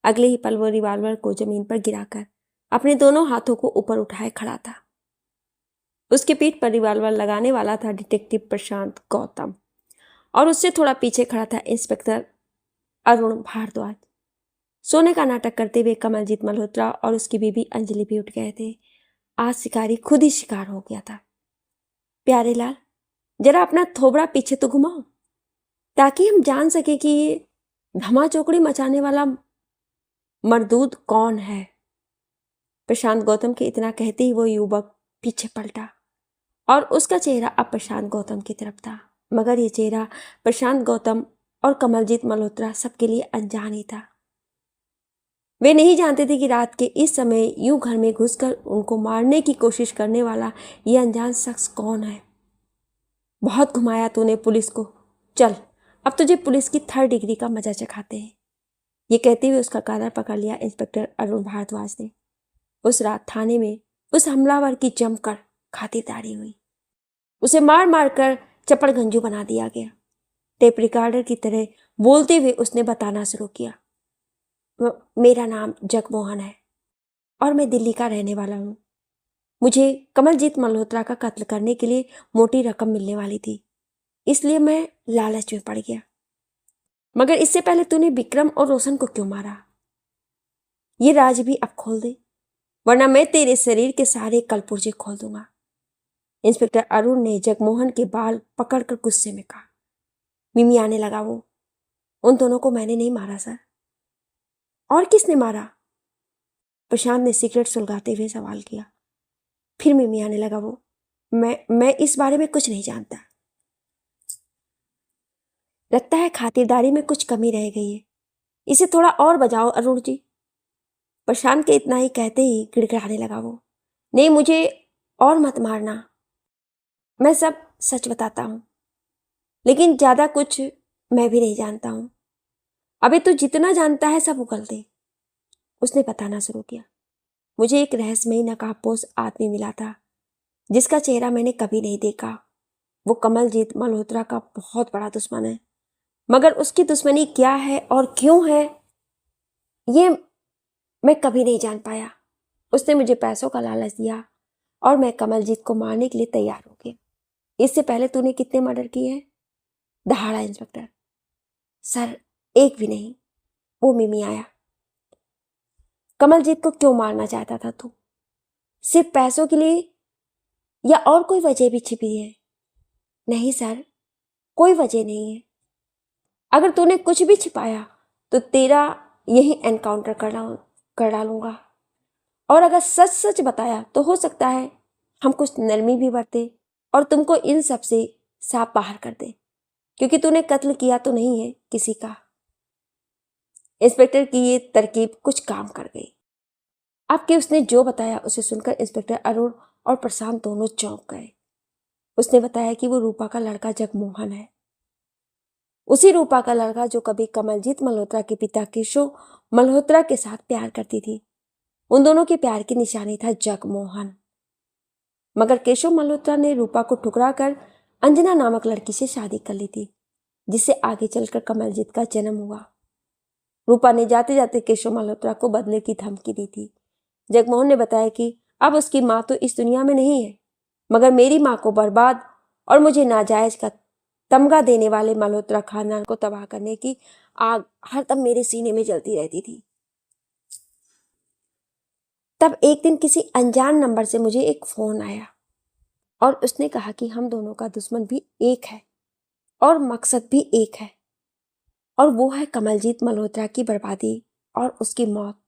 अगले ही पल वो रिवॉल्वर को जमीन पर गिराकर अपने दोनों हाथों को ऊपर उठाए खड़ा था। उसके पीठ पर रिवॉल्वर लगाने वाला था डिटेक्टिव प्रशांत गौतम, और उससे थोड़ा पीछे खड़ा था इंस्पेक्टर अरुण भारद्वाज। सोने का नाटक करते हुए कमलजीत मल्होत्रा और उसकी बीवी अंजलि भी उठ गए थे। आज शिकारी खुद ही शिकार हो गया था। प्यारे लाल, जरा अपना थोबड़ा पीछे तो घुमाओ ताकि हम जान सके कि ये धमा चौकड़ी मचाने वाला मरदूद कौन है। प्रशांत गौतम के इतना कहते ही वो युवक पीछे पलटा और उसका चेहरा अब प्रशांत गौतम की तरफ था, मगर ये चेहरा प्रशांत गौतम और कमलजीत मल्होत्रा सबके लिए अनजान ही था। वे नहीं जानते थे कि रात के इस समय यूं घर में घुसकर उनको मारने की कोशिश करने वाला यह अनजान शख्स कौन है। बहुत घुमाया तूने पुलिस को, चल अब तुझे पुलिस की 3rd डिग्री का मजा चखाते हैं। ये कहते हुए उसका कॉलर पकड़ लिया इंस्पेक्टर अरुण भारद्वाज ने। उस रात थाने में उस हमलावर की जमकर खातिरदारी हुई। उसे मार मार कर चपड़गंजू बना दिया गया। टेप रिकॉर्डर की तरह बोलते हुए उसने बताना शुरू किया, मेरा नाम जगमोहन है और मैं दिल्ली का रहने वाला हूँ। मुझे कमलजीत मल्होत्रा का कत्ल करने के लिए मोटी रकम मिलने वाली थी, इसलिए मैं लालच में पड़ गया। मगर इससे पहले तूने विक्रम और रोशन को क्यों मारा? ये राज भी अब खोल दे, वरना मैं तेरे शरीर के सारे कलपुर्जे खोल दूंगा। इंस्पेक्टर अरुण ने जगमोहन के बाल पकड़कर गुस्से में कहा। मिमी आने लगा वो। उन दोनों को मैंने नहीं मारा सर। और किसने मारा? प्रशांत ने सिगरेट सुलगाते हुए सवाल किया। फिर मिमी आने लगा वो। मैं इस बारे में कुछ नहीं जानता। लगता है खातिरदारी में कुछ कमी रह गई है, इसे थोड़ा और बजाओ अरुण जी। प्रशांत के इतना ही कहते ही गिड़गिड़ाने लगा वो। नहीं, मुझे और मत मारना, मैं सब सच बताता हूं, लेकिन ज्यादा कुछ मैं भी नहीं जानता हूं। अबे तू जितना जानता है सब उगल दे। उसने बताना शुरू किया। मुझे एक रहस्यमयी नकाबपोश आदमी मिला था, जिसका चेहरा मैंने कभी नहीं देखा। वो कमलजीत मल्होत्रा का बहुत बड़ा दुश्मन है, मगर उसकी दुश्मनी क्या है और क्यों है ये मैं कभी नहीं जान पाया। उसने मुझे पैसों का लालच दिया और मैं कमलजीत को मारने के लिए तैयार हो गया। इससे पहले तूने कितने मर्डर किए हैं? दहाड़ा इंस्पेक्टर। सर, एक भी नहीं। वो मिमी आया। कमलजीत को क्यों मारना चाहता था तू? सिर्फ पैसों के लिए या और कोई वजह भी छिपी है? नहीं सर, कोई वजह नहीं है। अगर तूने कुछ भी छिपाया तो तेरा यही एनकाउंटर कर डालूंगा। और अगर सच सच बताया तो हो सकता है हम कुछ नरमी भी बरते और तुमको इन सब से साफ बाहर कर दे, क्योंकि तूने कत्ल किया तो नहीं है किसी का। इंस्पेक्टर की ये तरकीब कुछ काम कर गई। आपके उसने जो बताया उसे सुनकर इंस्पेक्टर अरुण और प्रशांत दोनों चौंक गए। उसने बताया कि वो रूपा का लड़का जगमोहन है, उसी रूपा का लड़का जो कभी कमलजीत मल्होत्रा के पिता केशव मल्होत्रा के साथ प्यार करती थी। उन दोनों के प्यार की निशानी था जगमोहन। मगर केशव मल्होत्रा ने रूपा को ठुकरा कर अंजना नामक लड़की से शादी कर ली थी, जिससे आगे चलकर कमलजीत का जन्म हुआ। रूपा ने जाते जाते केशव मल्होत्रा को बदले की धमकी दी थी। जगमोहन ने बताया कि अब उसकी माँ तो इस दुनिया में नहीं है, मगर मेरी माँ को बर्बाद और मुझे नाजायज का तमगा देने वाले मल्होत्रा खानदान को तबाह करने की आग हरदम मेरे सीने में जलती रहती थी। तब एक दिन किसी अनजान नंबर से मुझे एक फोन आया और उसने कहा कि हम दोनों का दुश्मन भी एक है और मकसद भी एक है, और वो है कमलजीत मल्होत्रा की बर्बादी और उसकी मौत।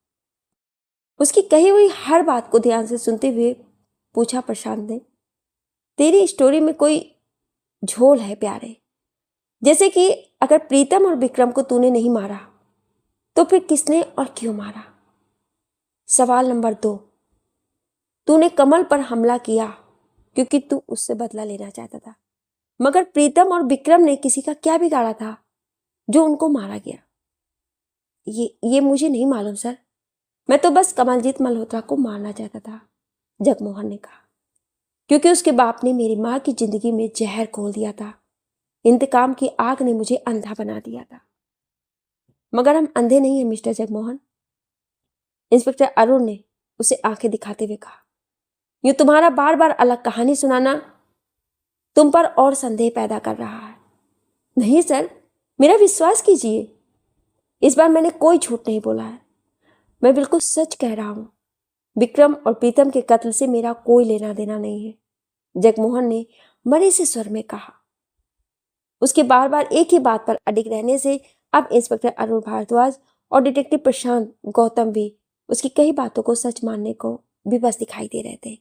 उसकी कही हुई हर बात को ध्यान से सुनते हुए पूछा प्रशांत ने, तेरी स्टोरी में कोई झोल है प्यारे? जैसे कि अगर प्रीतम और विक्रम को तूने नहीं मारा तो फिर किसने और क्यों मारा? सवाल नंबर 2, तूने कमल पर हमला किया क्योंकि तू उससे बदला लेना चाहता था, मगर प्रीतम और विक्रम ने किसी का क्या बिगाड़ा था जो उनको मारा गया? ये मुझे नहीं मालूम सर, मैं तो बस कमलजीत मल्होत्रा को मारना चाहता था, जगमोहन ने कहा, क्योंकि उसके बाप ने मेरी माँ की जिंदगी में जहर घोल दिया था। इंतकाम की आग ने मुझे अंधा बना दिया था। मगर हम अंधे नहीं हैं मिस्टर जगमोहन, इंस्पेक्टर अरुण ने उसे आंखें दिखाते हुए कहा। यूं तुम्हारा बार बार अलग कहानी सुनाना तुम पर और संदेह पैदा कर रहा है। नहीं सर, मेरा विश्वास कीजिए, इस बार मैंने कोई झूठ नहीं बोला है, मैं बिल्कुल सच कह रहा हूं। विक्रम और प्रीतम के कत्ल से मेरा कोई लेना देना नहीं है, जगमोहन ने मरे से स्वर में कहा। उसके बार बार एक ही बात पर अडिग रहने से अब इंस्पेक्टर अरुण भारद्वाज और डिटेक्टिव प्रशांत गौतम भी उसकी कई बातों को सच मानने को विवश दिखाई दे रहे थे।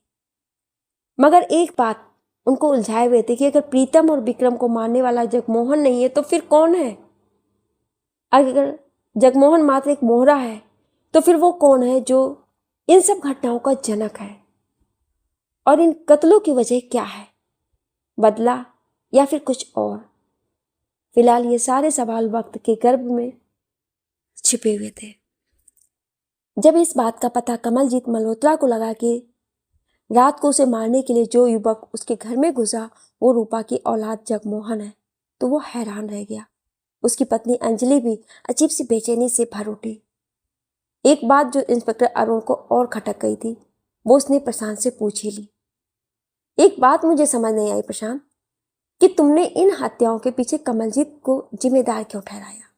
मगर एक बात उनको उलझाए हुए थे कि अगर प्रीतम और विक्रम को मारने वाला जगमोहन नहीं है तो फिर कौन है? अगर जगमोहन मात्र एक मोहरा है तो फिर वो कौन है जो इन सब घटनाओं का जनक है? और इन कत्लों की वजह क्या है? बदला या फिर कुछ और? फिलहाल ये सारे सवाल वक्त के गर्भ में छिपे हुए थे। जब इस बात का पता कमलजीत मल्होत्रा को लगा कि रात को उसे मारने के लिए जो युवक उसके घर में घुसा वो रूपा की औलाद जगमोहन है, तो वो हैरान रह गया। उसकी पत्नी अंजलि भी अजीब सी बेचैनी से भर उठी। एक बात जो इंस्पेक्टर अरुण को और खटक गई थी, वो उसने प्रशांत से पूछ ही ली। एक बात मुझे समझ नहीं आई प्रशांत, कि तुमने इन हत्याओं के पीछे कमलजीत को जिम्मेदार क्यों ठहराया,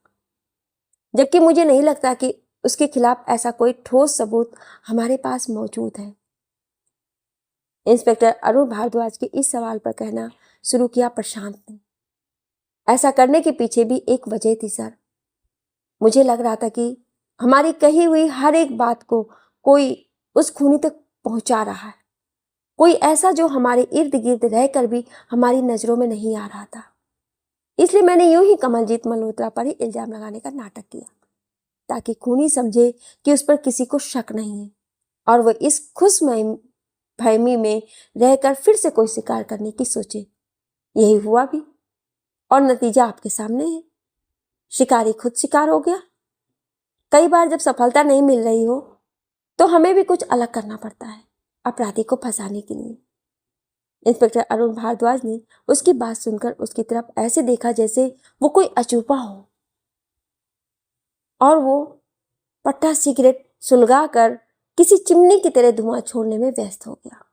जबकि मुझे नहीं लगता कि उसके खिलाफ ऐसा कोई ठोस सबूत हमारे पास मौजूद है। इंस्पेक्टर अरुण भारद्वाज के इस सवाल पर कहना शुरू किया प्रशांत ने। ऐसा करने के पीछे भी एक वजह थी सर। मुझे लग रहा था कि हमारी कही हुई हर एक बात को कोई उस खूनी तक पहुंचा रहा है, कोई ऐसा जो हमारे इर्द गिर्द रहकर भी हमारी नजरों में नहीं आ रहा था। इसलिए मैंने यूं ही कमलजीत मल्होत्रा पर ही इल्जाम लगाने का नाटक किया, ताकि खूनी समझे कि उस पर किसी को शक नहीं है और वह इस खुश फहमी में रहकर फिर से कोई शिकार करने की सोचे। यही हुआ भी और नतीजा आपके सामने है। शिकारी खुद शिकार हो गया। कई बार जब सफलता नहीं मिल रही हो तो हमें भी कुछ अलग करना पड़ता है अपराधी को फंसाने के लिए। इंस्पेक्टर अरुण भारद्वाज ने उसकी बात सुनकर उसकी तरफ ऐसे देखा जैसे वो कोई अचूपा हो, और वो पट्टा सिगरेट सुलगाकर किसी चिमनी की तरह धुआं छोड़ने में व्यस्त हो गया।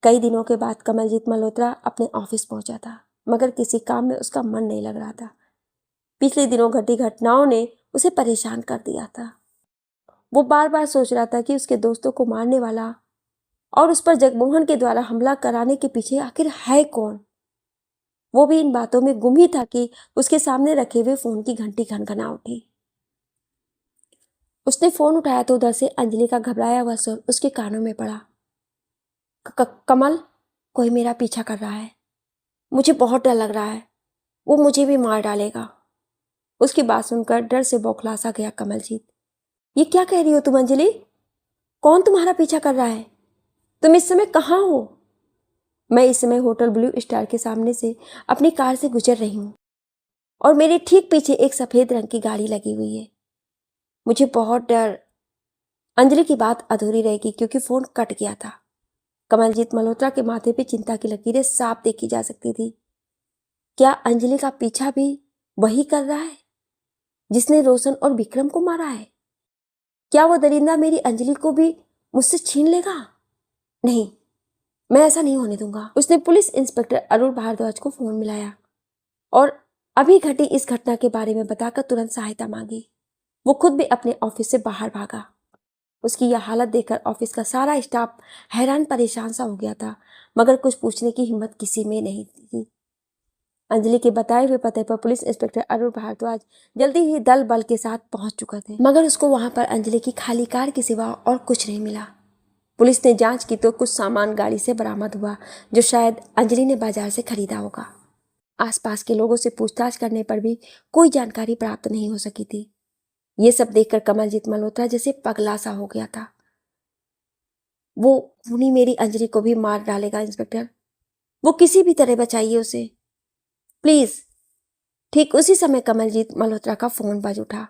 कई दिनों के बाद कमलजीत मल्होत्रा अपने ऑफिस पहुंचा था, मगर किसी काम में उसका मन नहीं लग रहा था। पिछले दिनों घटी घटनाओं ने उसे परेशान कर दिया था। वो बार बार सोच रहा था कि उसके दोस्तों को मारने वाला और उस पर जगमोहन के द्वारा हमला कराने के पीछे आखिर है कौन। वो भी इन बातों में गुम ही था कि उसके सामने रखे हुए फोन की घंटी खनखना उठी। उसने फोन उठाया तो उधर से अंजलि का घबराया हुआ स्वर उसके कानों में पड़ा। कमल, कोई मेरा पीछा कर रहा है, मुझे बहुत डर लग रहा है, वो मुझे भी मार डालेगा। उसकी बात सुनकर डर से बौखला सा गया कमलजीत। ये क्या कह रही हो तुम अंजलि? कौन तुम्हारा पीछा कर रहा है? तुम इस समय कहाँ हो? मैं इस समय होटल ब्लू स्टार के सामने से अपनी कार से गुजर रही हूँ और मेरे ठीक पीछे एक सफेद रंग की गाड़ी लगी हुई है। मुझे बहुत डर। अंजलि की बात अधूरी रहेगी क्योंकि फोन कट गया था। कमलजीत मल्होत्रा के माथे पे चिंता की लकीरें साफ देखी जा सकती थी। क्या अंजलि का पीछा भी वही कर रहा है जिसने रोशन और विक्रम को मारा है? क्या वो दरिंदा मेरी अंजलि को भी मुझसे छीन लेगा? नहीं, मैं ऐसा नहीं होने दूंगा। उसने पुलिस इंस्पेक्टर अरुण भारद्वाज को फोन मिलाया और अभी घटी इस घटना के बारे में बताकर तुरंत सहायता मांगी। वो खुद भी अपने ऑफिस से बाहर भागा। उसकी यह हालत देखकर ऑफिस का सारा स्टाफ हैरान परेशान सा हो गया था, मगर कुछ पूछने की हिम्मत किसी में नहीं थी। अंजलि के बताए हुए पते पर पुलिस इंस्पेक्टर अरुण भारद्वाज जल्दी ही दल बल के साथ पहुंच चुका थे, मगर उसको वहां पर अंजलि की खाली कार के सिवा और कुछ नहीं मिला। पुलिस ने जांच की तो कुछ सामान गाड़ी से बरामद हुआ जो शायद अंजलि ने बाजार से खरीदा होगा। आसपास के लोगों से पूछताछ करने पर भी कोई जानकारी प्राप्त नहीं हो सकी थी। ये सब देखकर कमलजीत मल्होत्रा जैसे पगला सा हो गया था। वो खूनी मेरी अंजलि को भी मार डालेगा इंस्पेक्टर, वो किसी भी तरह बचाइए उसे प्लीज। ठीक उसी समय कमलजीत मल्होत्रा का फोन बज उठा।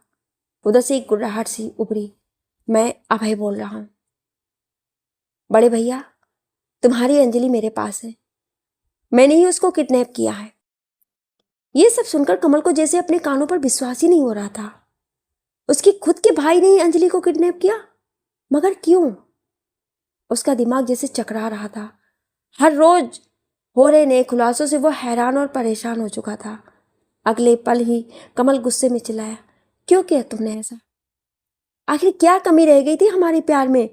उधर से एक गुर्राहट सी उभरी। मैं अभय बोल रहा हूं। बड़े भैया, तुम्हारी अंजलि मेरे पास है, मैंने ही उसको किडनैप किया है। ये सब सुनकर कमल को जैसे अपने कानों पर विश्वास ही नहीं हो रहा था। उसकी खुद के भाई ने ही अंजलि को किडनैप किया, मगर क्यों? उसका दिमाग जैसे चकरा रहा था। हर रोज हो रहे नए खुलासों से वो हैरान और परेशान हो चुका था। अगले पल ही कमल गुस्से में चिल्लाया, क्यों किया तुमने ऐसा? आखिर क्या कमी रह गई थी हमारे प्यार में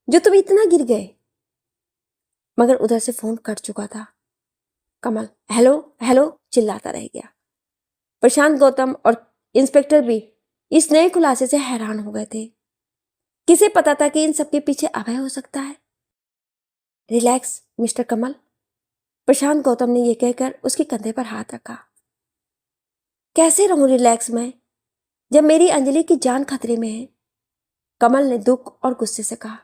जो तुम इतना गिर गए? मगर उधर से फोन कट चुका था। कमल हेलो हेलो चिल्लाता रह गया। प्रशांत, गौतम और इंस्पेक्टर भी इस नए खुलासे से हैरान हो गए थे। किसे पता था कि इन सबके पीछे अभय हो सकता है? रिलैक्स मिस्टर कमल, प्रशांत गौतम ने यह कहकर उसके कंधे पर हाथ रखा। कैसे रहूं रिलैक्स मैं जब मेरी अंजलि की जान खतरे में है? कमल ने दुख और गुस्से से कहा।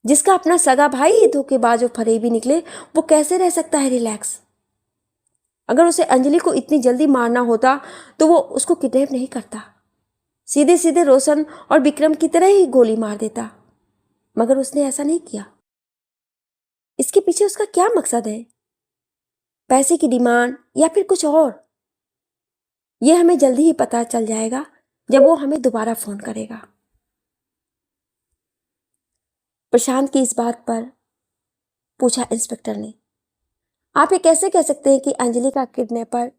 जिसका अपना सगा भाई ही धोखेबाज और फरेबी निकले, वो कैसे रह सकता है रिलैक्स? अगर उसे अंजलि को इतनी जल्दी मारना होता तो वो उसको किडनैप नहीं करता, सीधे सीधे रोशन और विक्रम की तरह ही गोली मार देता। मगर उसने ऐसा नहीं किया। इसके पीछे उसका क्या मकसद है? पैसे की डिमांड या फिर कुछ और? यह हमें जल्दी ही पता चल जाएगा जब वो हमें दोबारा फोन करेगा। प्रशांत की इस बात पर पूछा इंस्पेक्टर ने। आप ये कैसे कह सकते हैं कि अंजलि का किडनैपर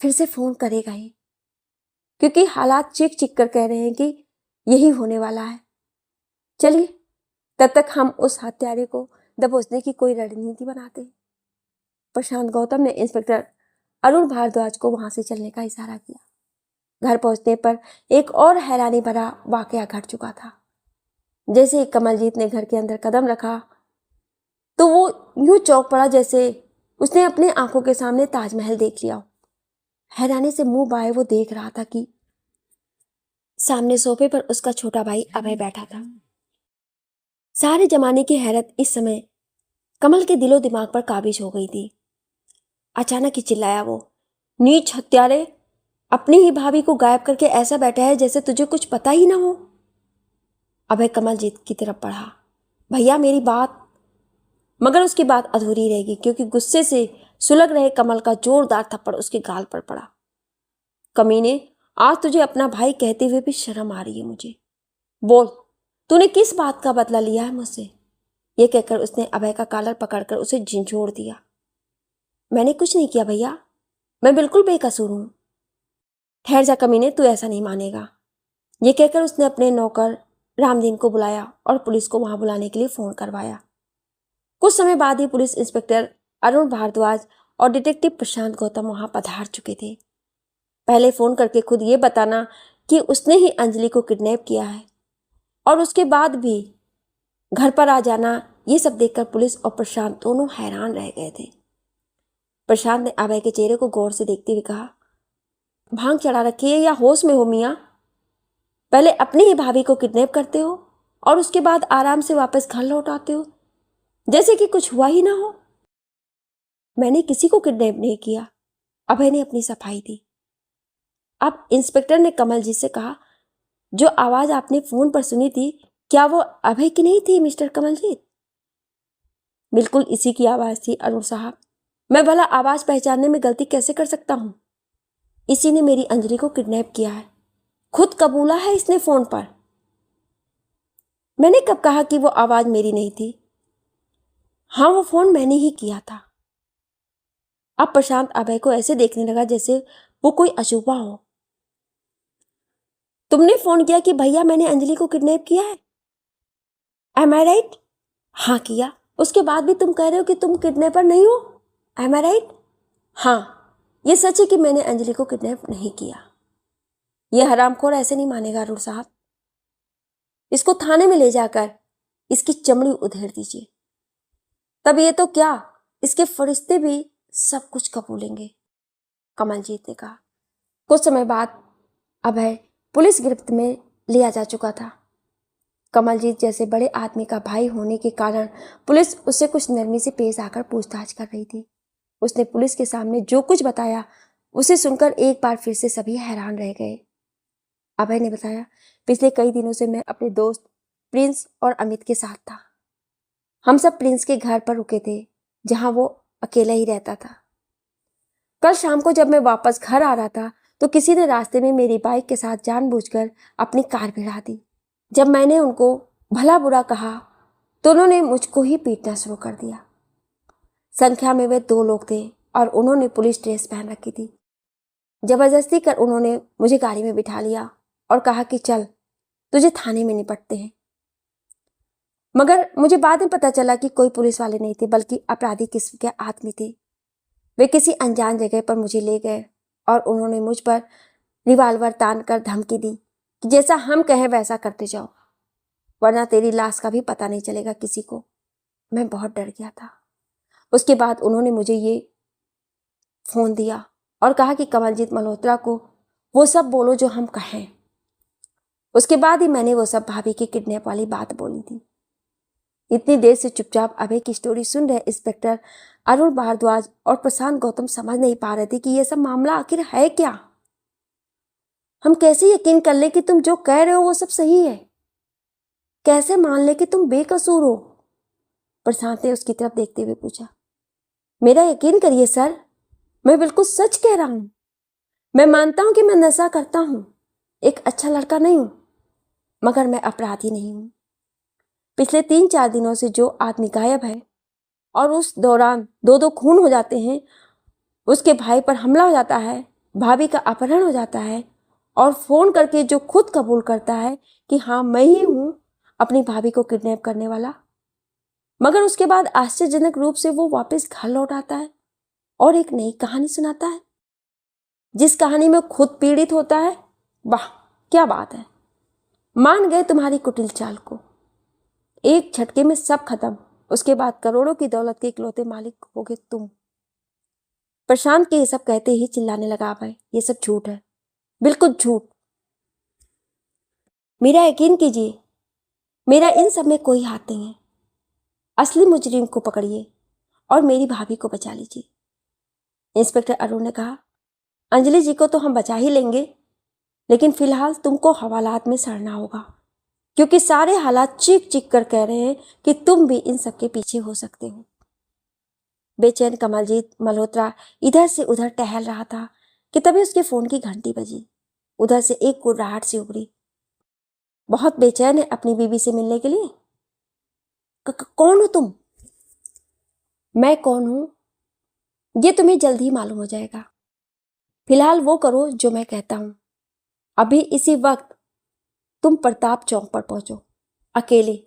फिर से फोन करेगा ही? क्योंकि हालात चीख चीख कर कह रहे हैं कि यही होने वाला है। चलिए तब तक हम उस हत्यारे को दबोचने की कोई रणनीति बनाते हैं। प्रशांत गौतम ने इंस्पेक्टर अरुण भारद्वाज को वहां से चलने का इशारा किया। घर पहुंचने पर एक और हैरानी भरा वाकया घट चुका था। जैसे ही कमलजीत ने घर के अंदर कदम रखा तो वो यूं चौंक पड़ा जैसे उसने अपनी आंखों के सामने ताजमहल देख लिया। हैरानी से मुंह बाए वो देख रहा था कि सामने सोफे पर उसका छोटा भाई अभय बैठा था। सारे जमाने की हैरत इस समय कमल के दिलो दिमाग पर काबिज हो गई थी। अचानक ही चिल्लाया वो, नीच हत्यारे, अपनी ही भाभी को गायब करके ऐसा बैठा है जैसे तुझे कुछ पता ही ना हो। अभय कमलजीत की तरफ बढ़ा। भैया मेरी बात। मगर उसकी बात अधूरी रहेगी क्योंकि गुस्से से सुलग रहे कमल का जोरदार थप्पड़ उसके गाल पर पड़ा। कमीने, आज तुझे अपना भाई कहते हुए भी शर्म आ रही है मुझे। बोल, तूने किस बात का बदला लिया है मुझसे? यह कहकर उसने अभय का कॉलर पकड़कर उसे झिंझोड़ दिया। मैंने कुछ नहीं किया भैया, मैं बिल्कुल बेकसूर हूं। ठहर जा कमीने, तू ऐसा नहीं मानेगा। यह कहकर उसने अपने नौकर रामदीन को बुलाया और पुलिस को वहां बुलाने के लिए फोन करवाया। कुछ समय बाद ही पुलिस इंस्पेक्टर अरुण भारद्वाज और डिटेक्टिव प्रशांत गौतम वहां पधार चुके थे। पहले फोन करके खुद ये बताना कि उसने ही अंजलि को किडनैप किया है और उसके बाद भी घर पर आ जाना, ये सब देखकर पुलिस और प्रशांत दोनों हैरान रह गए थे। प्रशांत ने अभय के चेहरे को गौर से देखते हुए कहा, भांग चढ़ा रखी है या होश में हो मियां? पहले अपनी ही भाभी को किडनैप करते हो और उसके बाद आराम से वापस घर लौट आते हो जैसे कि कुछ हुआ ही ना हो। मैंने किसी को किडनैप नहीं किया, अभय ने अपनी सफाई दी। अब इंस्पेक्टर ने कमल जी से कहा, जो आवाज आपने फोन पर सुनी थी क्या वो अभय की नहीं थी मिस्टर कमलजीत? बिल्कुल इसी की आवाज थी अरुण साहब। मैं भला आवाज पहचानने में गलती कैसे कर सकता हूं? इसी ने मेरी अंजलि को किडनैप किया है, खुद कबूला है इसने फोन पर। मैंने कब कहा कि वो आवाज मेरी नहीं थी? हाँ, वो फोन मैंने ही किया था। अब प्रशांत अभय को ऐसे देखने लगा जैसे वो कोई अजूबा हो। तुमने फोन किया कि भैया मैंने अंजलि को किडनैप किया है, एम आई राइट? हाँ किया। उसके बाद भी तुम कह रहे हो कि तुम किडनैपर नहीं हो, एम आई राइट? हाँ, ये सच है कि मैंने अंजलि को किडनैप नहीं किया। यह हरामखोर ऐसे नहीं मानेगा अरुण साहब। इसको थाने में ले जाकर इसकी चमड़ी उधेड़ दीजिए। तब ये तो क्या, इसके फरिश्ते भी सब कुछ कबूलेंगे, कमलजीत ने कहा। कुछ समय बाद अभय पुलिस गिरफ्त में लिया जा चुका था। कमलजीत जैसे बड़े आदमी का भाई होने के कारण पुलिस उससे कुछ नरमी से पेश आकर पूछताछ कर रही थी। उसने पुलिस के सामने जो कुछ बताया उसे सुनकर एक बार फिर से सभी हैरान रह गए। अभय ने बताया, पिछले कई दिनों से मैं अपने दोस्त प्रिंस और अमित के साथ था। हम सब प्रिंस के घर पर रुके थे जहां वो अकेला ही रहता था। कल शाम को जब मैं वापस घर आ रहा था तो किसी ने रास्ते में मेरी बाइक के साथ जानबूझकर अपनी कार भिड़ा दी। जब मैंने उनको भला बुरा कहा तो उन्होंने मुझको ही पीटना शुरू कर दिया। संख्या में वे 2 लोग थे और उन्होंने पुलिस ड्रेस पहन रखी थी। जबरदस्ती कर उन्होंने मुझे गाड़ी में बिठा लिया और कहा कि चल तुझे थाने में निपटते हैं। मगर मुझे बाद में पता चला कि कोई पुलिस वाले नहीं थे बल्कि अपराधी किस्म के आदमी थे। वे किसी अनजान जगह पर मुझे ले गए और उन्होंने मुझ पर रिवाल्वर तान कर धमकी दी कि जैसा हम कहें वैसा करते जाओ, वरना तेरी लाश का भी पता नहीं चलेगा किसी को। मैं बहुत डर गया था। उसके बाद उन्होंने मुझे ये फोन दिया और कहा कि कमलजीत मल्होत्रा को वो सब बोलो जो हम कहें। उसके बाद ही मैंने वो सब भाभी की किडनैप वाली बात बोली थी। इतनी देर से चुपचाप अभय की स्टोरी सुन रहे इंस्पेक्टर अरुण भारद्वाज और प्रशांत गौतम समझ नहीं पा रहे थे कि यह सब मामला आखिर है क्या। हम कैसे यकीन कर ले कि तुम जो कह रहे हो वो सब सही है? कैसे मान ले कि तुम बेकसूर हो? प्रशांत ने उसकी तरफ देखते हुए पूछा। मेरा यकीन करिए सर, मैं बिल्कुल सच कह रहा हूं। मैं मानता हूं कि मैं नशा करता हूं, एक अच्छा लड़का नहीं हूं, मगर मैं अपराधी नहीं हूं। पिछले 3-4 दिनों से जो आदमी गायब है और उस दौरान 2-2 खून हो जाते हैं, उसके भाई पर हमला हो जाता है, भाभी का अपहरण हो जाता है और फोन करके जो खुद कबूल करता है कि हाँ मैं ही हूं अपनी भाभी को किडनैप करने वाला, मगर उसके बाद आश्चर्यजनक रूप से वो वापस घर लौट आता है और एक नई कहानी सुनाता है, जिस कहानी में खुद पीड़ित होता है। वाह क्या बात है, मान गए तुम्हारी कुटिल चाल को। एक झटके में सब खत्म। उसके बाद करोड़ों की दौलत के इकलौते मालिक होगे तुम। प्रशांत के ये सब कहते ही चिल्लाने लगा, भाई ये सब झूठ है, बिल्कुल झूठ। मेरा यकीन कीजिए, मेरा इन सब में कोई हाथ नहीं है। असली मुजरिम को पकड़िए और मेरी भाभी को बचा लीजिए। इंस्पेक्टर अरुण ने कहा, अंजलि जी को तो हम बचा ही लेंगे, लेकिन फिलहाल तुमको हवालात में सड़ना होगा, क्योंकि सारे हालात चीख चीख कर कह रहे हैं कि तुम भी इन सब के पीछे हो सकते हो। बेचैन कमलजीत मल्होत्रा इधर से उधर टहल रहा था कि तभी उसके फोन की घंटी बजी। उधर से एक गुर्राहट सी उभरी। बहुत बेचैन है अपनी बीवी से मिलने के लिए? कौन हो तुम? मैं कौन हूं ये तुम्हें जल्द ही मालूम हो जाएगा। फिलहाल वो करो जो मैं कहता हूं। अभी इसी वक्त तुम प्रताप चौक पर पहुंचो, अकेले।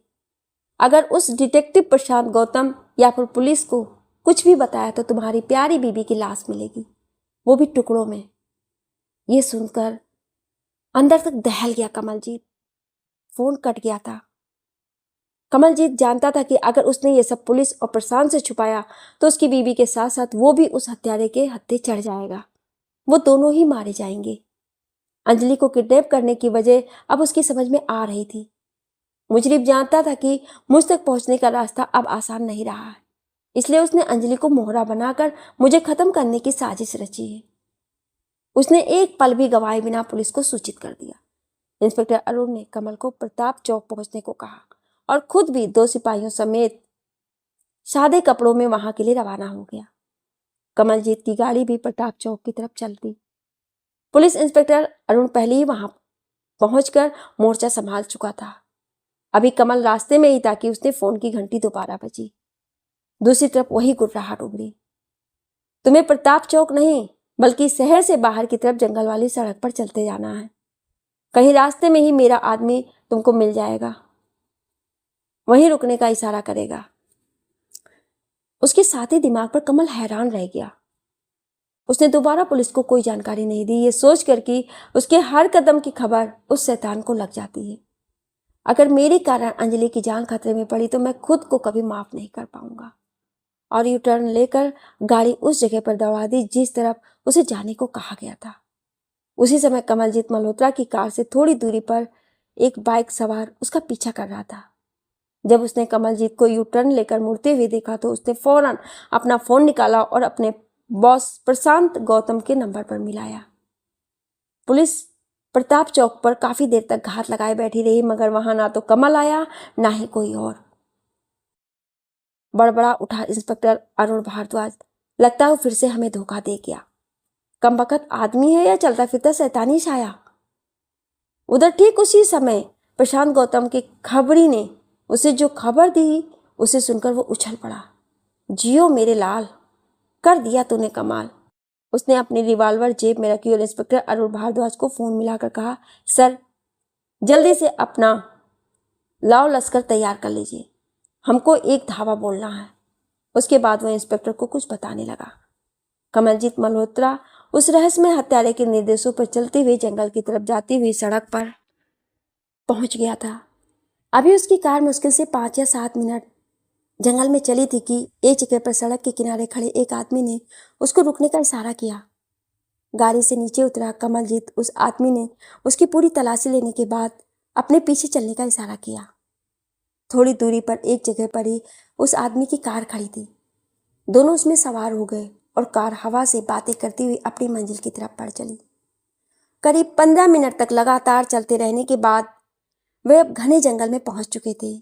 अगर उस डिटेक्टिव प्रशांत गौतम या फिर पुलिस को कुछ भी बताया तो तुम्हारी प्यारी बीबी की लाश मिलेगी, वो भी टुकड़ों में। ये सुनकर अंदर तक दहल गया कमलजीत। फोन कट गया था। कमलजीत जानता था कि अगर उसने ये सब पुलिस और प्रशांत से छुपाया तो उसकी बीबी के साथ साथ वो भी उस हत्यारे के हत्थे चढ़ जाएगा। वो दोनों ही मारे जाएंगे। अंजलि को किडनैप करने की वजह अब उसकी समझ में आ रही थी। मुजरिम जानता था कि मुझ तक पहुंचने का रास्ता अब आसान नहीं रहा है, इसलिए उसने अंजलि को मोहरा बनाकर मुझे खत्म करने की साजिश रची है। उसने एक पल भी गवाए बिना पुलिस को सूचित कर दिया। इंस्पेक्टर अरुण ने कमल को प्रताप चौक पहुंचने को कहा और खुद भी 2 सिपाहियों समेत सादे कपड़ों में वहां के लिए रवाना हो गया। कमलजीत की गाड़ी भी प्रताप चौक की तरफ चल दी। पुलिस इंस्पेक्टर अरुण पहले ही वहां पहुंचकर मोर्चा संभाल चुका था। अभी कमल रास्ते में ही था कि उसने फोन की घंटी दोबारा बजी। दूसरी तरफ वही गुर्राहट उभरी। तुम्हें प्रताप चौक नहीं बल्कि शहर से बाहर की तरफ जंगल वाली सड़क पर चलते जाना है। कहीं रास्ते में ही मेरा आदमी तुमको मिल जाएगा, वहीं रुकने का इशारा करेगा। उसके साथी दिमाग पर कमल हैरान रह गया। उसने दोबारा पुलिस को कोई जानकारी नहीं दी, ये सोचकर कि उसके हर कदम की खबर उस शैतान को लग जाती है। अगर मेरे कारण अंजलि की जान खतरे में पड़ी तो मैं खुद को कभी माफ नहीं कर पाऊंगा। और यू टर्न लेकर गाड़ी उस जगह पर दौड़ा दी जिस तरफ उसे जाने को कहा गया था। उसी समय कमलजीत मल्होत्रा की कार से थोड़ी दूरी पर एक बाइक सवार उसका पीछा कर रहा था। जब उसने कमलजीत को यू टर्न लेकर मुड़ते हुए देखा तो उसने फौरन अपना फोन निकाला और अपने बॉस प्रशांत गौतम के नंबर पर मिलाया। पुलिस प्रताप चौक पर काफी देर तक घात लगाए बैठी रही, मगर वहां ना तो कमल आया ना ही कोई और। बड़बड़ा उठा इंस्पेक्टर अरुण भारद्वाज, लगता है फिर से हमें धोखा दे गया। कमबख्त आदमी है या चलता फिरता शैतानी छाया। उधर ठीक उसी समय प्रशांत गौतम के खबरी ने उसे जो खबर दी उसे सुनकर वो उछल पड़ा। जियो मेरे लाल, कर दिया तूने कमाल। उसने अपनी रिवॉल्वर जेब में रखी और इंस्पेक्टर अरुण भारद्वाज को फोन मिलाकर कहा, सर जल्दी से अपना लाव लश्कर तैयार कर लीजिए, हमको एक धावा बोलना है। उसके बाद वह इंस्पेक्टर को कुछ बताने लगा। कमलजीत मल्होत्रा उस रहस्यमय हत्यारे के निर्देशों पर चलते हुए जंगल की तरफ जाती हुई सड़क पर पहुंच गया था। अभी उसकी कार मुश्किल से 5 या 7 मिनट जंगल में चली थी कि एक जगह पर सड़क के किनारे खड़े एक आदमी ने उसको रुकने का इशारा किया। गाड़ी से नीचे उतरा कमलजीत उस आदमी ने उसकी पूरी तलाशी लेने के बाद अपने पीछे चलने का इशारा किया। थोड़ी दूरी पर एक जगह पर ही उस आदमी की कार खड़ी थी। दोनों उसमें सवार हो गए और कार हवा से बातें करती हुई अपनी मंजिल की तरफ बढ़ चली। करीब 15 मिनट तक लगातार चलते रहने के बाद वे अब घने जंगल में पहुंच चुके थे,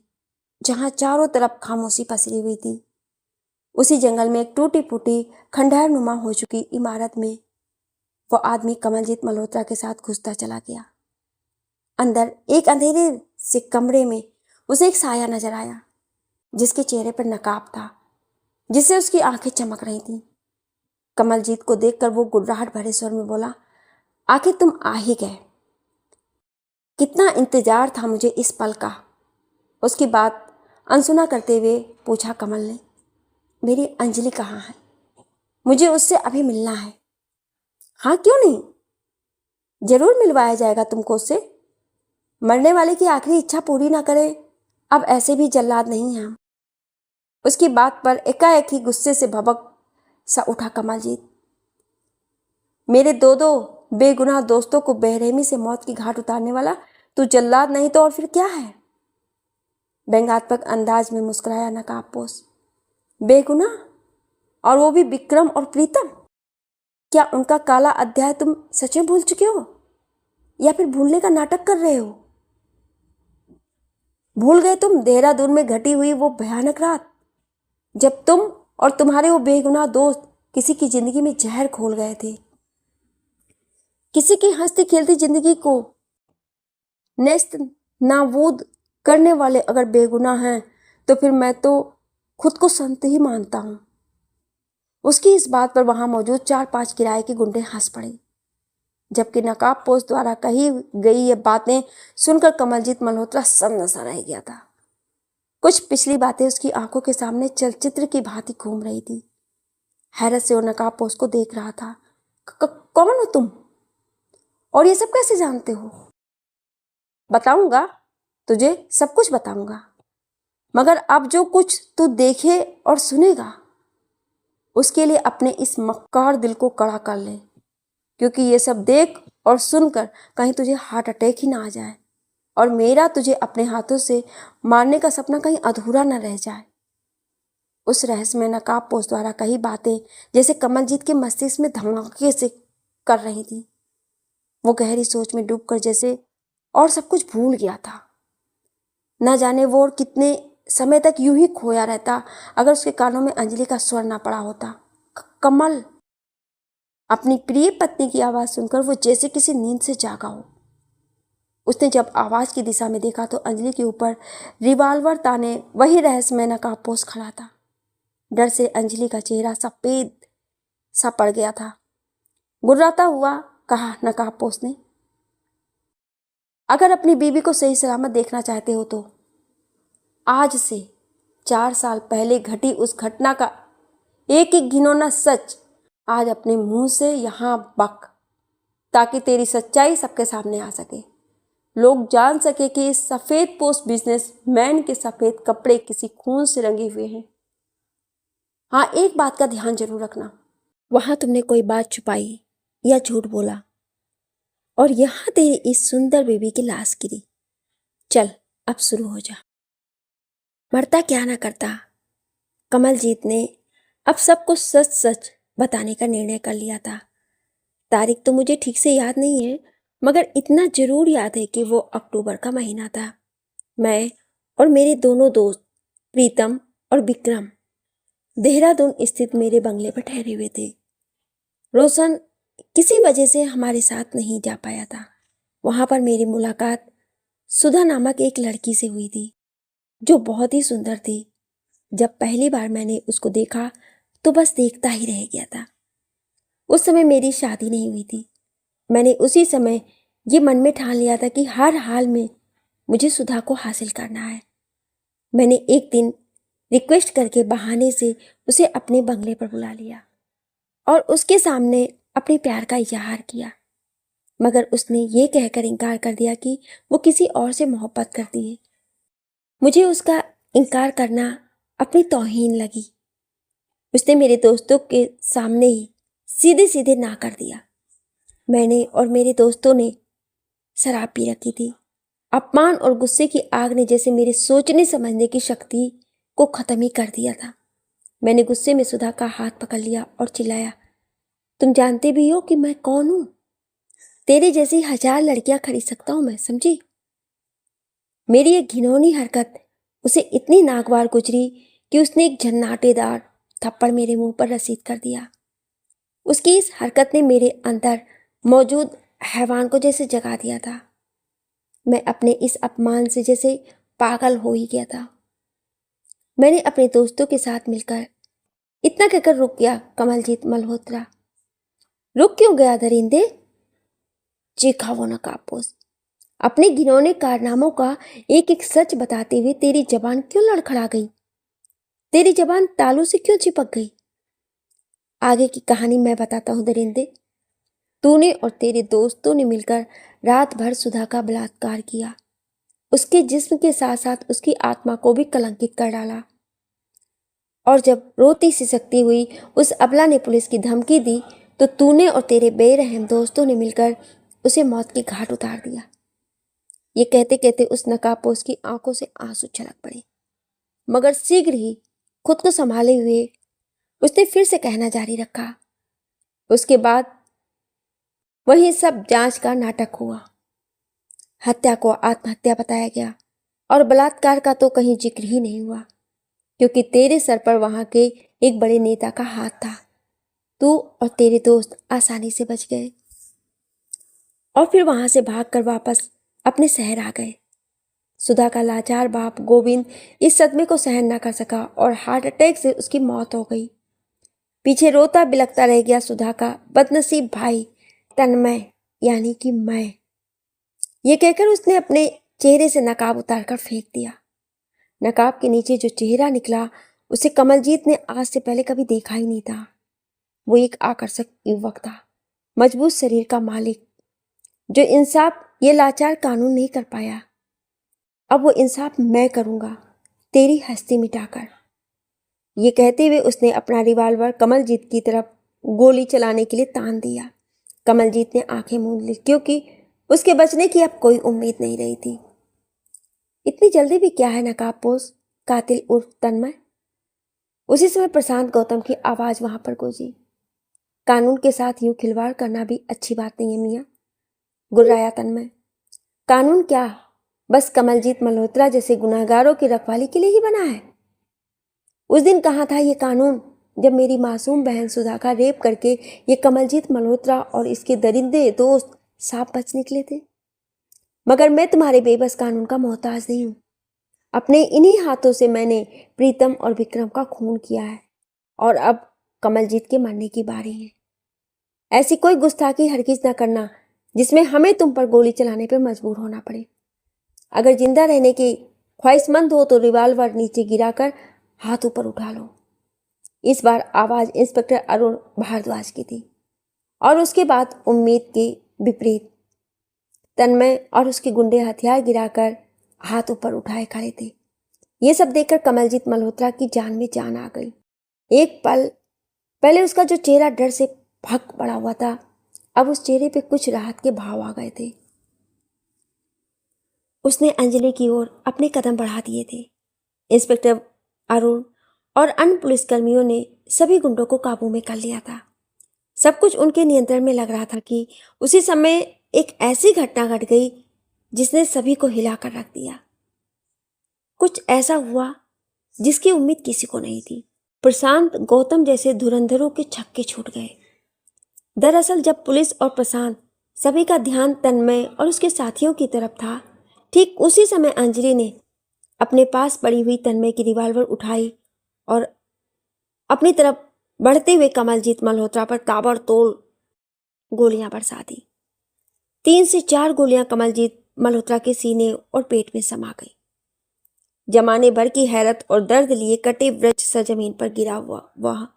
जहां चारों तरफ खामोशी पसरी हुई थी। उसी जंगल में एक टूटी फूटी खंडहर नुमा हो चुकी इमारत में वो आदमी कमलजीत मल्होत्रा के साथ घुसता चला गया। अंदर एक अंधेरे से कमरे में उसे एक साया नजर आया जिसके चेहरे पर नकाब था, जिससे उसकी आंखें चमक रही थीं। कमलजीत को देखकर वो गुर्राहट भरे स्वर में बोला, आखिर तुम आ ही गए। कितना इंतजार था मुझे इस पल का। उसकी बात अनसुना करते हुए पूछा कमल ने, मेरी अंजलि कहाँ है? मुझे उससे अभी मिलना है। हाँ क्यों नहीं, जरूर मिलवाया जाएगा तुमको उससे। मरने वाले की आखिरी इच्छा पूरी ना करे, अब ऐसे भी जल्लाद नहीं हैं हम। उसकी बात पर एकाएक ही गुस्से से भभक सा उठा कमलजीत। मेरे दो दो बेगुनाह दोस्तों को बेरहमी से मौत की घाट उतारने वाला तू जल्लाद नहीं तो और फिर क्या है? व्यंग्यात्मक अंदाज में मुस्कुराया नकाबपोश। बेगुनाह, और वो भी विक्रम और प्रीतम? क्या उनका काला अध्याय तुम सच में भूल चुके हो, या फिर भूलने का नाटक कर रहे हो? भूल गए तुम देहरादून में घटी हुई वो भयानक रात, जब तुम और तुम्हारे वो बेगुनाह दोस्त किसी की जिंदगी में जहर घोल गए थे। किसी की हंसती खेलती जिंदगी को नेस्त नाबूद करने वाले अगर बेगुनाह हैं तो फिर मैं तो खुद को संत ही मानता हूं। उसकी इस बात पर वहां मौजूद 4-5 किराए के गुंडे हंस पड़े, जबकि नकाबपोश द्वारा कही गई ये बातें सुनकर कमलजीत मल्होत्रा सन्न सा रह गया था। कुछ पिछली बातें उसकी आंखों के सामने चलचित्र की भांति घूम रही थी। हैरत से वो नकाबपोश को देख रहा था। कौन हो तुम, और ये सब कैसे जानते हो? बताऊंगा तुझे, सब कुछ बताऊंगा, मगर अब जो कुछ तू देखे और सुनेगा उसके लिए अपने इस मक्कार दिल को कड़ा कर ले, क्योंकि ये सब देख और सुनकर कहीं तुझे हार्ट अटैक ही ना आ जाए और मेरा तुझे अपने हाथों से मारने का सपना कहीं अधूरा न रह जाए। उस रहस्यमय नकाबपोश द्वारा कही बातें जैसे कमलजीत के मस्तिष्क में धमाके से कर रही थी। वो गहरी सोच में डूबकर जैसे और सब कुछ भूल गया था। न जाने वो और कितने समय तक यूं ही खोया रहता अगर उसके कानों में अंजलि का स्वर ना पड़ा होता। कमल। अपनी प्रिय पत्नी की आवाज सुनकर वो जैसे किसी नींद से जागा हो। उसने जब आवाज की दिशा में देखा तो अंजलि के ऊपर रिवाल्वर ताने वही रहस्यमय नकाबपोश खड़ा था। डर से अंजलि का चेहरा सफेद सा पड़ गया था। गुर्राता हुआ कहा नकाबपोश ने, अगर अपनी बीवी को सही सलामत देखना चाहते हो तो आज से 4 साल पहले घटी उस घटना का एक एक घिनौना सच आज अपने मुंह से यहां बक, ताकि तेरी सच्चाई सबके सामने आ सके। लोग जान सके कि इस सफेद पोस्ट बिजनेस मैन के सफेद कपड़े किसी खून से रंगे हुए हैं। हाँ, एक बात का ध्यान जरूर रखना, वहां तुमने कोई बात छुपाई या झूठ बोला और यहां तेरी इस सुंदर बेबी की लाश गिरी। चल अब शुरू हो जा। मरता क्या ना करता। कमलजीत ने अब सब कुछ सच सच बताने का निर्णय कर लिया था। तारीख तो मुझे ठीक से याद नहीं है, मगर इतना जरूर याद है कि वो अक्टूबर का महीना था। मैं और मेरे दोनों दोस्त प्रीतम और विक्रम देहरादून स्थित मेरे बंगले पर ठहरे हुए थे। रोशन किसी वजह से हमारे साथ नहीं जा पाया था। वहां पर मेरी मुलाकात सुधा नामक एक लड़की से हुई थी जो बहुत ही सुंदर थी। जब पहली बार मैंने उसको देखा तो बस देखता ही रह गया था। उस समय मेरी शादी नहीं हुई थी। मैंने उसी समय ये मन में ठान लिया था कि हर हाल में मुझे सुधा को हासिल करना है। मैंने एक दिन रिक्वेस्ट करके बहाने से उसे अपने बंगले पर बुला लिया और उसके सामने अपने प्यार का इजहार किया, मगर उसने ये कहकर इनकार कर दिया कि वो किसी और से मोहब्बत करती है। मुझे उसका इनकार करना अपनी तौहीन लगी। उसने मेरे दोस्तों के सामने ही सीधे सीधे ना कर दिया। मैंने और मेरे दोस्तों ने शराब पी रखी थी। अपमान और गुस्से की आग ने जैसे मेरे सोचने समझने की शक्ति को खत्म ही कर दिया था। मैंने गुस्से में सुधा का हाथ पकड़ लिया और चिल्लाया, तुम जानते भी हो कि मैं कौन हूं? तेरे जैसी 1000 लड़कियां खरीद सकता हूं मैं, समझी? मेरी एक घिनौनी हरकत उसे इतनी नागवार गुजरी कि उसने एक झन्नाटेदार थप्पड़ मेरे मुंह पर रसीद कर दिया। उसकी इस हरकत ने मेरे अंदर मौजूद हैवान को जैसे जगा दिया था। मैं अपने इस अपमान से जैसे पागल हो ही गया था। मैंने अपने दोस्तों के साथ मिलकर इतना कहकर रुक गया कमलजीत मल्होत्रा। रुक क्यों गया दरिंदे? चीखा वो नकाबपोश। अपने घिनौने कारनामों का एक एक सच बताते हुए तेरी जबान क्यों लड़खड़ा गई? तेरी जबान तालू से क्यों चिपक गई? आगे की कहानी मैं बताता हूं दरिंदे। तूने और तेरे दोस्तों ने मिलकर रात भर सुधा का बलात्कार किया। उसके जिस्म के साथ साथ उसकी आत्मा को भी कलंकित कर डाला। और जब रोती सिसकती हुई उस अबला ने पुलिस की धमकी दी तो तूने और तेरे बेरहम दोस्तों ने मिलकर उसे मौत के घाट उतार दिया। ये कहते कहते उस नकाबपोश की आंखों से आंसू छलक पड़े, मगर शीघ्र ही खुद को संभाले हुए उसने फिर से कहना जारी रखा। उसके बाद वही सब जांच का नाटक हुआ। हत्या को आत्महत्या बताया गया और बलात्कार का तो कहीं जिक्र ही नहीं हुआ, क्योंकि तेरे सर पर वहां के एक बड़े नेता का हाथ था। तू और तेरे दोस्त आसानी से बच गए और फिर वहां से भागकर वापस अपने शहर आ गए। सुधा का लाचार बाप गोविंद इस सदमे को सहन न कर सका और हार्ट अटैक से उसकी मौत हो गई। पीछे रोता बिलखता रह गया सुधा का बदनसीब भाई तन्मय, यानी कि मैं। ये कहकर उसने अपने चेहरे से नकाब उतारकर फेंक दिया। नकाब के नीचे जो चेहरा निकला उसे कमलजीत ने आज से पहले कभी देखा ही नहीं था। वो एक आकर्षक युवक था, मजबूत शरीर का मालिक, जो इंसाफ ये लाचार कानून नहीं कर पाया। अब वो इंसाफ मैं करूंगा, तेरी हस्ती मिटाकर। ये कहते हुए उसने अपना रिवॉल्वर कमलजीत की तरफ गोली चलाने के लिए तान दिया। कमलजीत ने आंखें मूंद ली, क्योंकि उसके बचने की अब कोई उम्मीद नहीं रही थी। इतनी जल्दी भी क्या है नकाबपोश कातिल उर्फ तन्मय? उसी समय प्रशांत गौतम की आवाज वहां पर गूंजी। कानून के साथ यूं खिलवाड़ करना भी अच्छी बात नहीं है मियाँ, गुर्राया तन्मय। कानून क्या बस कमलजीत मल्होत्रा जैसे गुनाहगारों की रखवाली के लिए ही बना है? उस दिन कहाँ था ये कानून जब मेरी मासूम बहन सुधा का रेप करके ये कमलजीत मल्होत्रा और इसके दरिंदे दोस्त साफ बच निकले थे? मगर मैं तुम्हारे बेबस कानून का मोहताज नहीं हूं। अपने इन्हीं हाथों से मैंने प्रीतम और विक्रम का खून किया है और अब कमलजीत के मरने की बारी है। ऐसी कोई गुस्ताखी हरगिज न करना जिसमें हमें तुम पर गोली चलाने पर मजबूर होना पड़े। अगर जिंदा रहने की ख्वाहिशमंद हो तो रिवॉल्वर नीचे गिराकर हाथ ऊपर उठा लो। इस बार आवाज इंस्पेक्टर अरुण भारद्वाज की थी और उसके बाद उम्मीद के विपरीत तन्मय और उसके गुंडे हथियार गिराकर हाथ ऊपर उठाए खड़े थे। ये सब देखकर कमलजीत मल्होत्रा की जान में जान आ गई। एक पल पहले उसका जो चेहरा डर से भक पड़ा हुआ था, अब उस चेहरे पे कुछ राहत के भाव आ गए थे। उसने अंजलि की ओर अपने कदम बढ़ा दिए थे। इंस्पेक्टर अरुण और अन्य पुलिसकर्मियों ने सभी गुंडों को काबू में कर लिया था। सब कुछ उनके नियंत्रण में लग रहा था कि उसी समय एक ऐसी घटना घट गई जिसने सभी को हिलाकर रख दिया। कुछ ऐसा हुआ जिसकी उम्मीद किसी को नहीं थी। प्रशांत गौतम जैसे धुरंधरों के छक्के छूट गए। दरअसल जब पुलिस और प्रशांत सभी का ध्यान तन्मय और उसके साथियों की तरफ था, ठीक उसी समय अंजलि ने अपने पास पड़ी हुई तन्मय की रिवॉल्वर उठाई और अपनी तरफ बढ़ते हुए कमलजीत मल्होत्रा पर ताबड़तोड़ गोलियां बरसा दी। 3 से 4 गोलियां कमलजीत मल्होत्रा के सीने और पेट में समा गई। जमाने भर की हैरत और दर्द लिए कटे वृक्ष सा जमीन पर गिरा हुआ वह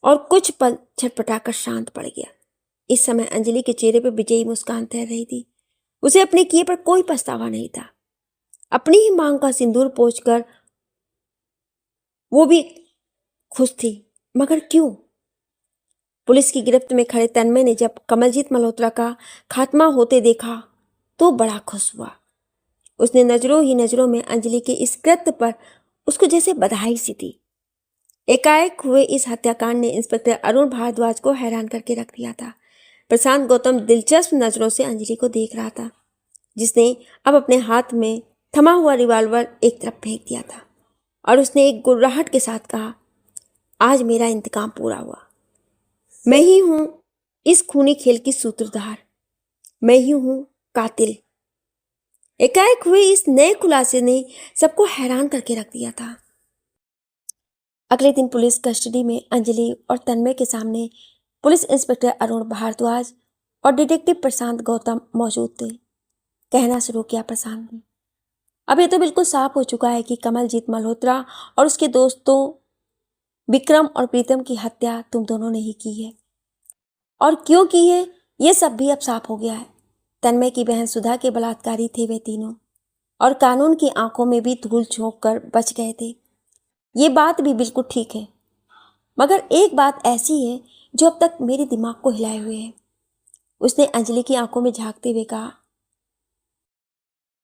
और कुछ पल छटपटाकर शांत पड़ गया। इस समय अंजलि के चेहरे पर विजयी मुस्कान तैर रही थी। उसे अपने किए पर कोई पछतावा नहीं था। अपनी ही मांग का सिंदूर पोंछकर वो भी खुश थी, मगर क्यों? पुलिस की गिरफ्त में खड़े तन्मय ने जब कमलजीत मल्होत्रा का खात्मा होते देखा तो बड़ा खुश हुआ। उसने नजरों ही नजरों में अंजलि के इस कृत्य पर उसको जैसे बधाई सी दी। एकाएक हुए इस हत्याकांड ने इंस्पेक्टर अरुण भारद्वाज को हैरान करके रख दिया था। प्रशांत गौतम दिलचस्प नजरों से अंजलि को देख रहा था, जिसने अब अपने हाथ में थमा हुआ रिवॉल्वर एक तरफ फेंक दिया था और उसने एक गुर्राहट के साथ कहा, आज मेरा इंतकाम पूरा हुआ। मैं ही हूं इस खूनी खेल की सूत्रधार, मैं ही हूं कातिल। एकाएक हुए इस नए खुलासे ने सबको हैरान करके रख दिया था। अगले दिन पुलिस कस्टडी में अंजलि और तन्मय के सामने पुलिस इंस्पेक्टर अरुण भारद्वाज और डिटेक्टिव प्रशांत गौतम मौजूद थे। कहना शुरू किया प्रशांत ने, अब ये तो बिल्कुल साफ हो चुका है कि कमलजीत मल्होत्रा और उसके दोस्तों विक्रम और प्रीतम की हत्या तुम दोनों ने ही की है। और क्यों की है ये सब भी अब साफ हो गया है। तन्मय की बहन सुधा के बलात्कारी थे वे तीनों, और कानून की आंखों में भी धूल झोंक कर बच गए थे। ये बात भी बिल्कुल ठीक है, मगर एक बात ऐसी है जो अब तक मेरे दिमाग को हिलाए हुए है। उसने अंजलि की आंखों में झांकते हुए कहा,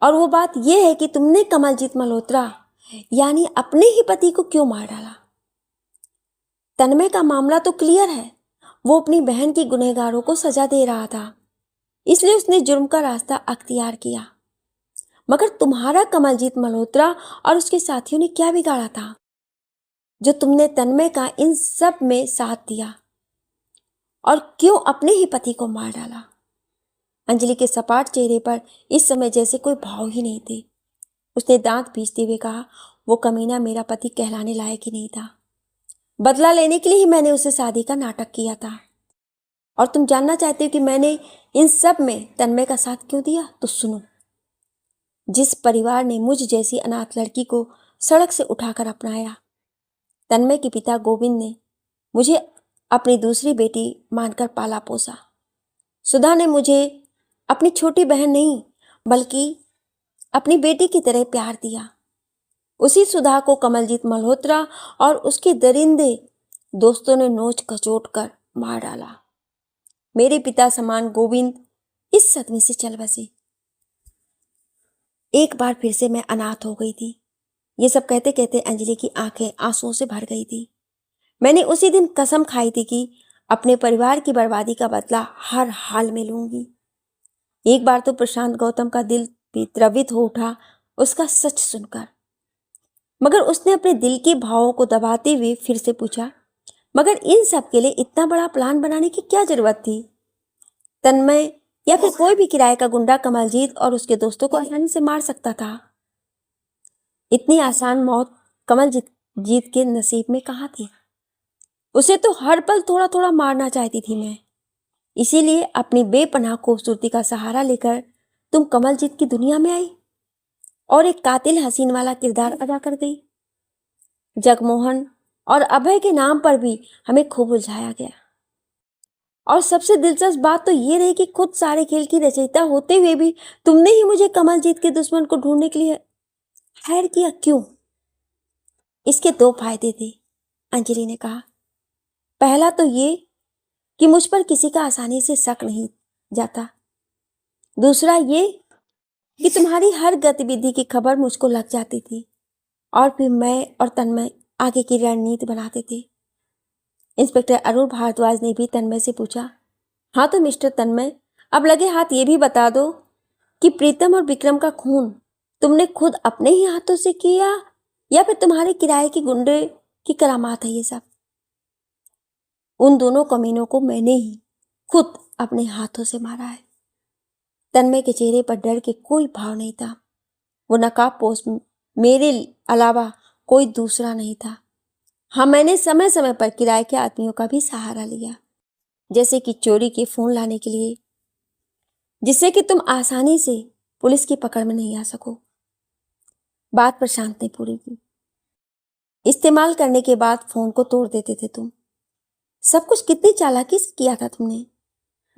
और वो बात यह है कि तुमने कमलजीत मल्होत्रा यानी अपने ही पति को क्यों मार डाला। तन्मय का मामला तो क्लियर है, वो अपनी बहन की गुनहगारों को सजा दे रहा था, इसलिए उसने जुर्म का रास्ता अख्तियार किया। मगर तुम्हारा कमलजीत मल्होत्रा और उसके साथियों ने क्या बिगाड़ा था जो तुमने तन्मय का इन सब में साथ दिया, और क्यों अपने ही पति को मार डाला। अंजलि के सपाट चेहरे पर इस समय जैसे कोई भाव ही नहीं थे। उसने दांत पीसते हुए कहा, वो कमीना मेरा पति कहलाने लायक ही नहीं था। बदला लेने के लिए ही मैंने उसे शादी का नाटक किया था। और तुम जानना चाहते हो कि मैंने इन सब में तन्मय का साथ क्यों दिया? तो सुनो, जिस परिवार ने मुझ जैसी अनाथ लड़की को सड़क से उठाकर अपनाया, तन्मय के पिता गोविंद ने मुझे अपनी दूसरी बेटी मानकर पाला पोसा। सुधा ने मुझे अपनी छोटी बहन नहीं बल्कि अपनी बेटी की तरह प्यार दिया। उसी सुधा को कमलजीत मल्होत्रा और उसके दरिंदे दोस्तों ने नोच खचोट कर मार डाला। मेरे पिता समान गोविंद इस सदमे से चल बसे। एक बार फिर से मैं अनाथ हो गई थी। ये सब कहते कहते अंजलि की आंखें आंसुओं से भर गई थी। मैंने उसी दिन कसम खाई थी कि अपने परिवार की बर्बादी का बदला हर हाल में लूंगी। एक बार तो प्रशांत गौतम का दिल भी द्रवित हो उठा उसका सच सुनकर, मगर उसने अपने दिल के भावों को दबाते हुए फिर से पूछा, मगर इन सब के लिए इतना बड़ा प्लान बनाने की क्या जरूरत थी? तन्मय या फिर कोई भी किराए का गुंडा कमलजीत और उसके दोस्तों को आसानी से मार सकता था। इतनी आसान मौत कमलजीत के नसीब में कहाँ थी? उसे तो हर पल थोड़ा थोड़ा मारना चाहती थी मैं। इसीलिए अपनी बेपनाह खूबसूरती का सहारा लेकर तुम कमलजीत की दुनिया में आई और एक कातिल हसीन वाला किरदार अदा कर गई। जगमोहन और अभय के नाम पर भी हमें खूब उलझाया गया। और सबसे दिलचस्प बात तो ये रही कि खुद सारे खेल की रचयिता होते हुए भी तुमने ही मुझे कमलजीत के दुश्मन को ढूंढने के लिए हायर किया। क्यों? इसके दो फायदे थे, अंजलि ने कहा। पहला तो ये कि मुझ पर किसी का आसानी से शक नहीं जाता। दूसरा ये कि तुम्हारी हर गतिविधि की खबर मुझको लग जाती थी और फिर मैं और तन्मय आगे की रणनीति बनाते थे। इंस्पेक्टर अरुण भारद्वाज ने भी तन्मय से पूछा, हाँ तो मिस्टर तन्मय, अब लगे हाथ ये भी बता दो कि प्रीतम और विक्रम का खून तुमने खुद अपने ही हाथों से किया या फिर तुम्हारे किराए के गुंडे की करामात है ये सब? उन दोनों कमीनों को मैंने ही खुद अपने हाथों से मारा है। तन्मय के चेहरे पर डर के कोई भाव नहीं था। वो नकाबपोश मेरे अलावा कोई दूसरा नहीं था। हाँ, मैंने समय समय पर किराए के आदमियों का भी सहारा लिया, जैसे कि चोरी के फोन लाने के लिए, जिससे कि तुम आसानी से पुलिस की पकड़ में नहीं आ सको। बात प्रशांत ने पूरी की। इस्तेमाल करने के बाद फोन को तोड़ देते थे तुम। सब कुछ कितनी चालाकी से किया था तुमने,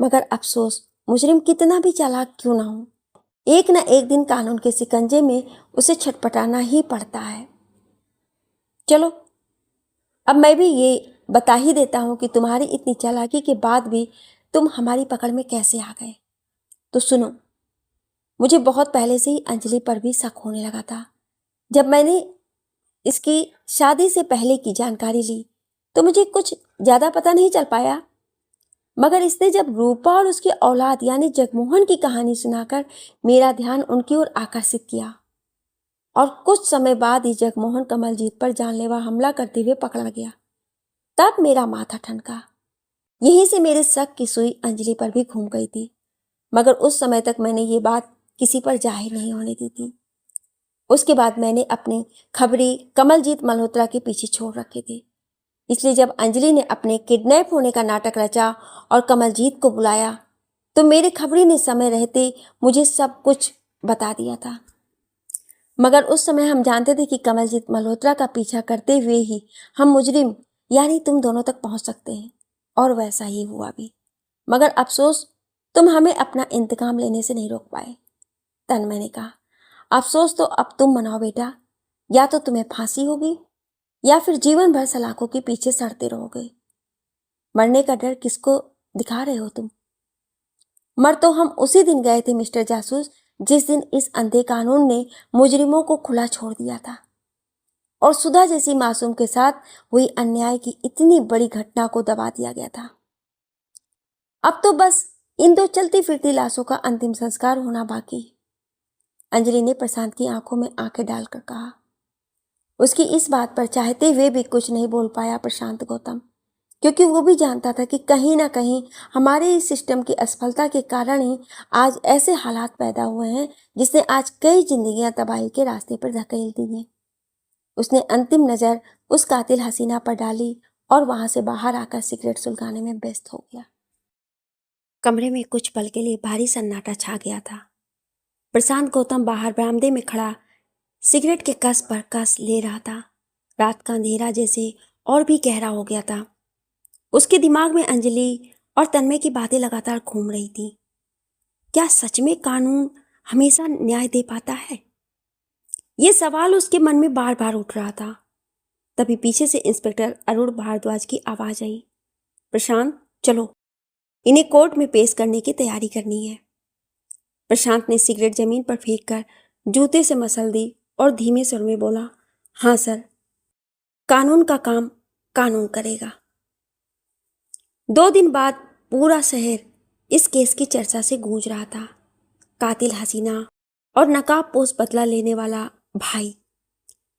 मगर अफसोस मुजरिम कितना भी चालाक क्यों ना हो, एक न एक दिन कानून के शिकंजे में उसे छटपटाना ही पड़ता है। चलो, अब मैं भी ये बता ही देता हूं कि तुम्हारी इतनी चालाकी के बाद भी तुम हमारी पकड़ में कैसे आ गए। तो सुनो, मुझे बहुत पहले से ही अंजलि पर भी शक होने लगा था। जब मैंने इसकी शादी से पहले की जानकारी ली तो मुझे कुछ ज्यादा पता नहीं चल पाया, मगर इसने जब रूपा और उसकी औलाद यानी जगमोहन की कहानी सुनाकर मेरा ध्यान उनकी ओर आकर्षित किया, और कुछ समय बाद ही जगमोहन कमलजीत पर जानलेवा हमला करते हुए पकड़ा गया। तब मेरा माथा ठनका। यहीं से मेरे शक की सुई अंजलि पर भी घूम गई थी, मगर उस समय तक मैंने ये बात किसी पर जाहिर नहीं होने दी थी। उसके बाद मैंने अपनी खबरी कमलजीत मल्होत्रा के पीछे छोड़ रखे थे। इसलिए जब अंजलि ने अपने किडनैप होने का नाटक रचा और कमलजीत को बुलाया तो मेरे खबरी ने समय रहते मुझे सब कुछ बता दिया था। मगर उस समय हम जानते थे कि कमलजीत मल्होत्रा का पीछा करते हुए ही हम मुजरिम यानी तुम दोनों तक पहुंच सकते हैं, और वैसा ही हुआ भी। मगर अफसोस तुम हमें अपना इंतकाम लेने से नहीं रोक पाए। तन्मय ने कहा, अफसोस तो अब तुम मनाओ बेटा, या तो तुम्हें फांसी होगी या फिर जीवन भर सलाखों के पीछे सड़ते रहोगे। मरने का डर किसको दिखा रहे हो तुम? मर तो हम उसी दिन गए थे मिस्टर जासूस, जिस दिन इस अंधे कानून ने मुजरिमों को खुला छोड़ दिया था और सुधा जैसी मासूम के साथ हुई अन्याय की इतनी बड़ी घटना को दबा दिया गया था। अब तो बस इन दो चलती फिरती लाशों का अंतिम संस्कार होना बाकी। अंजलि ने प्रशांत की आंखों में आंखें डालकर कहा। उसकी इस बात पर चाहते हुए भी कुछ नहीं बोल पाया प्रशांत गौतम, क्योंकि वो भी जानता था कि कहीं ना कहीं हमारे इस सिस्टम की असफलता के कारण ही आज ऐसे हालात पैदा हुए हैं जिसने आज कई जिंदगियां तबाही के रास्ते पर धकेल दी हैं। उसने अंतिम नजर उस कातिल हसीना पर डाली और वहां से बाहर आकर सिगरेट सुलगाने में व्यस्त हो गया। कमरे में कुछ पल के लिए भारी सन्नाटा छा गया था। प्रशांत गौतम बाहर बरामदे में खड़ा सिगरेट के कस पर कस ले रहा था। रात का अंधेरा जैसे और भी गहरा हो गया था। उसके दिमाग में अंजलि और तन्मय की बातें लगातार घूम रही थी। क्या सच में कानून हमेशा न्याय दे पाता है? ये सवाल उसके मन में बार बार उठ रहा था। तभी पीछे से इंस्पेक्टर अरुण भारद्वाज की आवाज आई, प्रशांत चलो, इन्हें कोर्ट में पेश करने की तैयारी करनी है। प्रशांत ने सिगरेट जमीन पर फेंक कर जूते से मसल दी और धीमे स्वर में बोला, हाँ सर, कानून का काम कानून करेगा। 2 दिन बाद पूरा शहर इस केस की चर्चा से गूंज रहा था। कातिल हसीना और नकाबपोश बदला लेने वाला भाई,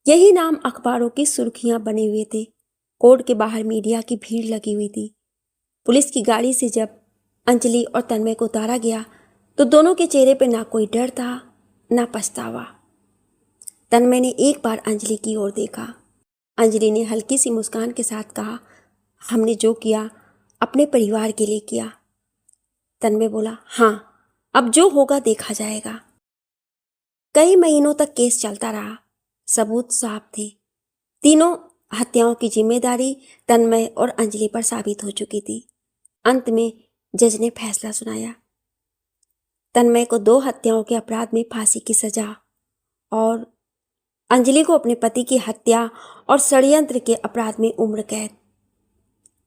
यही नाम अखबारों की सुर्खियां बने हुए थे। कोर्ट के बाहर मीडिया की भीड़ लगी हुई थी। पुलिस की गाड़ी से जब अंजलि और तन्मय को उतारा गया तो दोनों के चेहरे पर ना कोई डर था ना पछतावा। तन्मय ने एक बार अंजलि की ओर देखा। अंजलि ने हल्की सी मुस्कान के साथ कहा, हमने जो किया अपने परिवार के लिए किया। तन्मय बोला, हाँ, अब जो होगा देखा जाएगा। कई महीनों तक केस चलता रहा। सबूत साफ थे। तीनों हत्याओं की जिम्मेदारी तन्मय और अंजलि पर साबित हो चुकी थी। अंत में जज ने फैसला सुनाया। तन्मय को 2 हत्याओं के अपराध में फांसी की सजा और अंजलि को अपने पति की हत्या और षड्यंत्र के अपराध में उम्र कैद।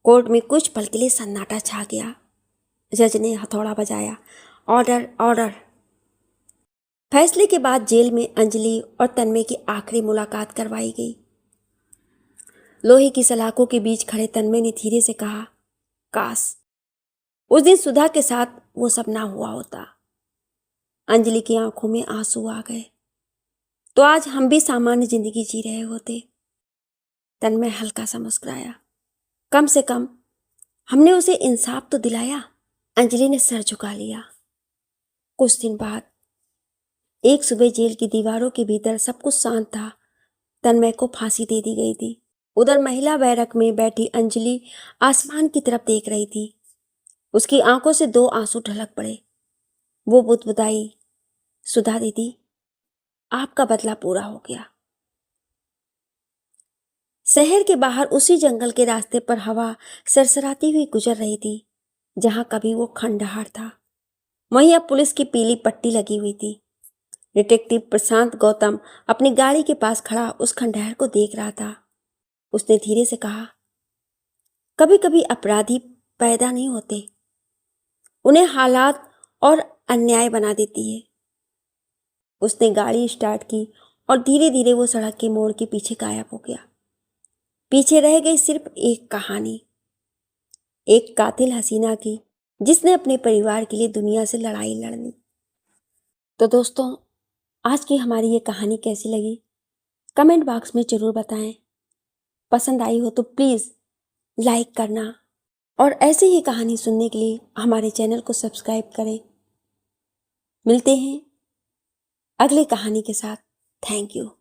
कोर्ट में कुछ पल के लिए सन्नाटा छा गया। जज ने हथौड़ा बजाया, ऑर्डर ऑर्डर। फैसले के बाद जेल में अंजलि और तन्मय की आखिरी मुलाकात करवाई गई। लोहे की सलाखों के बीच खड़े तन्मय ने धीरे से कहा, काश उस दिन सुधा के साथ वो सब ना हुआ होता। अंजलि की आंखों में आंसू आ गए। तो आज हम भी सामान्य जिंदगी जी रहे होते। तन्मय हल्का सा मुस्कुराया, कम से कम हमने उसे इंसाफ तो दिलाया। अंजलि ने सर झुका लिया। कुछ दिन बाद एक सुबह जेल की दीवारों के भीतर सब कुछ शांत था। तन्मय को फांसी दे दी गई थी। उधर महिला बैरक में बैठी अंजलि आसमान की तरफ देख रही थी। उसकी आंखों से 2 आंसू ढलक पड़े। वो बुदबुदाई, सुधा दीदी, आपका बदला पूरा हो गया। शहर के बाहर उसी जंगल के रास्ते पर हवा सरसराती हुई गुजर रही थी। जहां कभी वो खंडहर था, वहीं अब पुलिस की पीली पट्टी लगी हुई थी। डिटेक्टिव प्रशांत गौतम अपनी गाड़ी के पास खड़ा उस खंडहर को देख रहा था। उसने धीरे से कहा, कभी कभी अपराधी पैदा नहीं होते, उन्हें हालात और अन्याय बना देती है। उसने गाड़ी स्टार्ट की और धीरे धीरे वो सड़क के मोड़ के पीछे गायब हो गया। पीछे रह गई सिर्फ एक कहानी, एक कातिल हसीना की जिसने अपने परिवार के लिए दुनिया से लड़ाई लड़ ली। तो दोस्तों, आज की हमारी ये कहानी कैसी लगी कमेंट बॉक्स में जरूर बताएं। पसंद आई हो तो प्लीज़ लाइक करना और ऐसी ही कहानी सुनने के लिए हमारे चैनल को सब्सक्राइब करें। मिलते हैं अगली कहानी के साथ। Thank you.